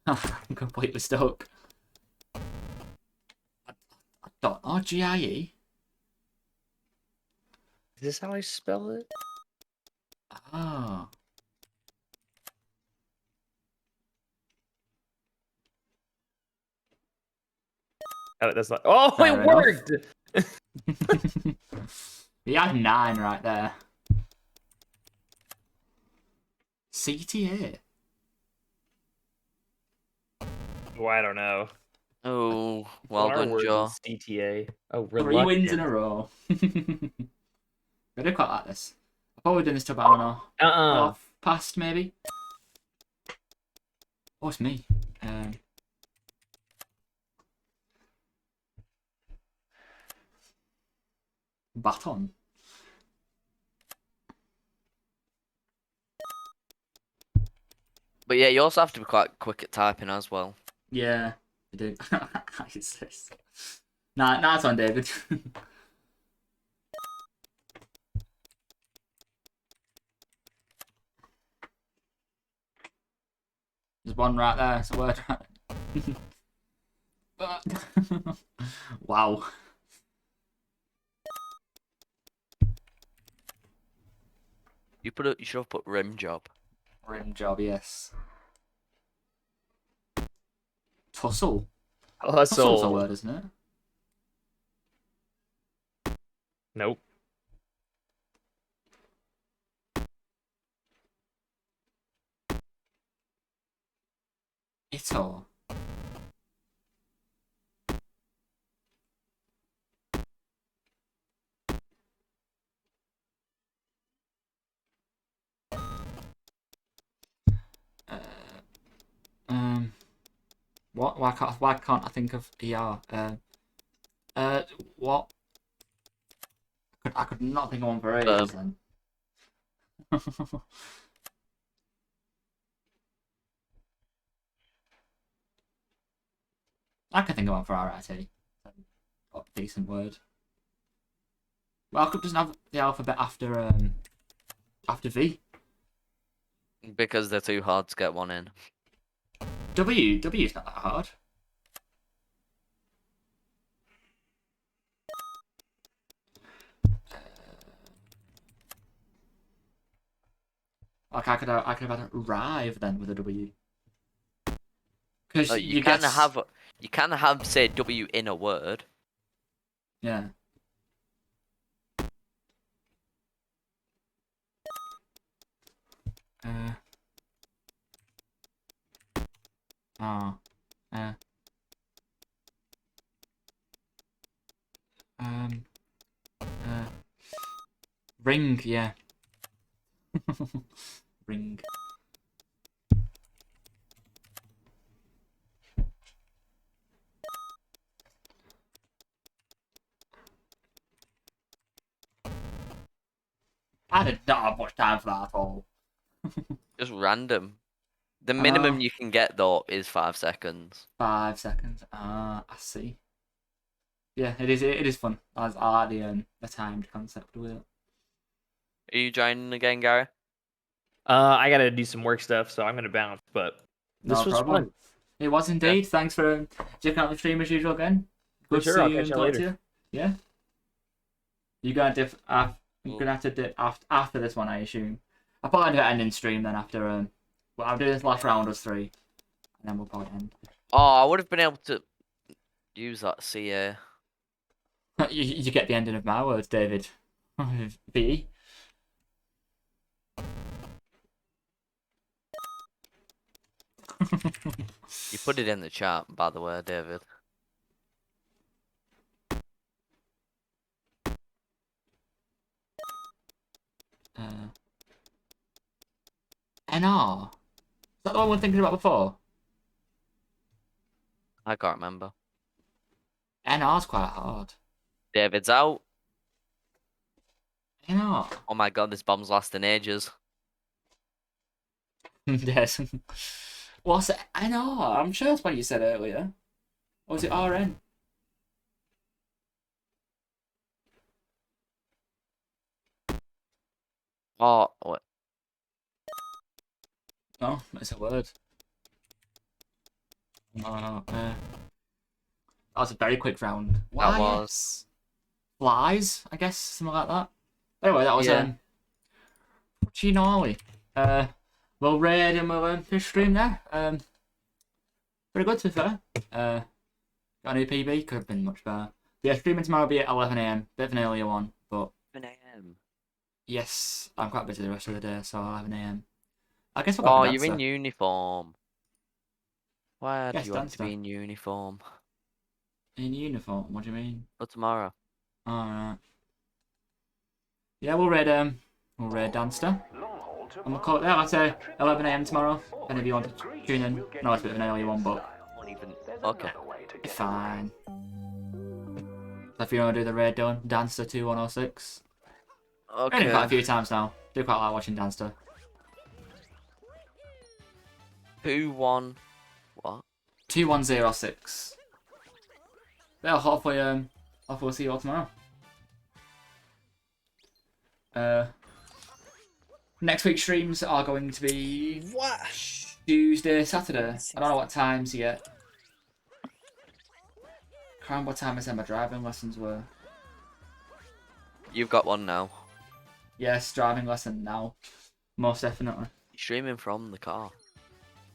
I'm completely stuck. I don't know. GIE. Is this how I spell it? Oh. That's not. Oh, Fair it enough. worked! He had 9 right there. CTA. Oh, I don't know. Oh, well One of our done, words Joe. is CTA. Oh, 3 wins in reluctant. a row. I do quite like this. Probably done this to about an hour. Half past, maybe. Oh, it's me. Baton. But yeah, you also have to be quite quick at typing as well. Yeah, I do. It's this. Nah, it's on David. There's one right there. It's a word right there. Wow. You should have put rim job. Rim job, yes. Tussle. Tussle's a word, isn't it? Nope. Ito. What? Why can't I think of ER? What? I could not think of one for ages then. I can think of one for RIT. A decent word. Welcome doesn't have the alphabet after V. Because they're too hard to get one in. W's not that hard. Like I could have had a rive then with a W. Because You can have say W in a word. Yeah. Oh. Ring, yeah. Ring. I did not have much time for that at all. Just random. The know. minimum you can get though is 5 seconds. 5 seconds. I see. Yeah, it is fun. I like the timed concept with it. Are you joining again, Gary? I gotta do some work stuff, so I'm gonna bounce. But this No was problem. fun. It was indeed. Thanks for checking out the stream as usual again. Good sure, to I'll see you catch and you talk to later. you. Yeah. You're gonna you're gonna have to dip after this one, I assume. I'll probably do an ending stream then after well, I'll do this last round of 3, and then we'll probably end. Oh, I would have been able to use that CA. You get the ending of my words, David. B. You put it in the chat, by the way, David. NR. Is that the one we're thinking about before? I can't remember. NR's quite hard. David's out. NR. Oh my god, this bomb's lasting ages. Yes. What's it? NR? I'm sure that's what you said earlier. Or was it RN? Oh, what? No, it's a word. No. That was a very quick round. Why? That was. Yes. Flies, I guess, something like that. Anyway, that was Yeah. pretty gnarly. We'll raid and we'll fish stream there. Pretty good to be fair. Got a new PB, could have been much better. Yeah, streaming tomorrow will be at 11 AM. Bit of an earlier one, but 11 AM. yes, I'm quite busy the rest of the day, so 11 AM. I guess we'll Oh, go you're in dancer. uniform. Why do Yes, you want to dancer. be in uniform? In uniform, what do you mean? For tomorrow. Alright. Yeah, we'll raid We'll raid Danster. And we'll call it there. I'd say 11 AM tomorrow. If any of you want to tune in. No, it's a bit of an early one, but Won't even. Okay. it's fine. So if you want to do the raid done, Danster 2106. I've done it quite a Okay. few times now. Do quite like watching Danster. 2-1. What? 2106. Well, hopefully we'll see you all tomorrow. Next week's streams are going to be What? Tuesday, Saturday. I don't know what times yet. Can't remember what time I said my driving lessons were. You've got one now. Yes, driving lesson now. Most definitely. You're streaming from the car.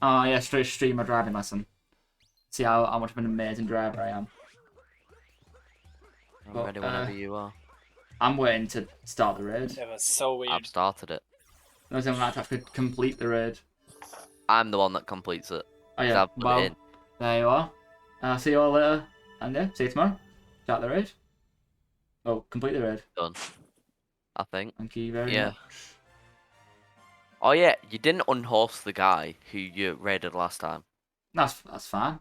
Oh yeah, straight stream my driving lesson. See how much of an amazing driver I am. I'm But, ready whenever you are. I'm waiting to start the raid. That was so weird. I've started it. No, I'm going to have to complete the raid. I'm the one that completes it. Oh 'cause yeah, I've put it well, in. there you are. See you all later. And yeah, see you tomorrow. Start the raid. Oh, complete the raid. Done. I think. Thank you very Yeah. much. Oh yeah, you didn't unhost the guy who you raided last time. That's fine.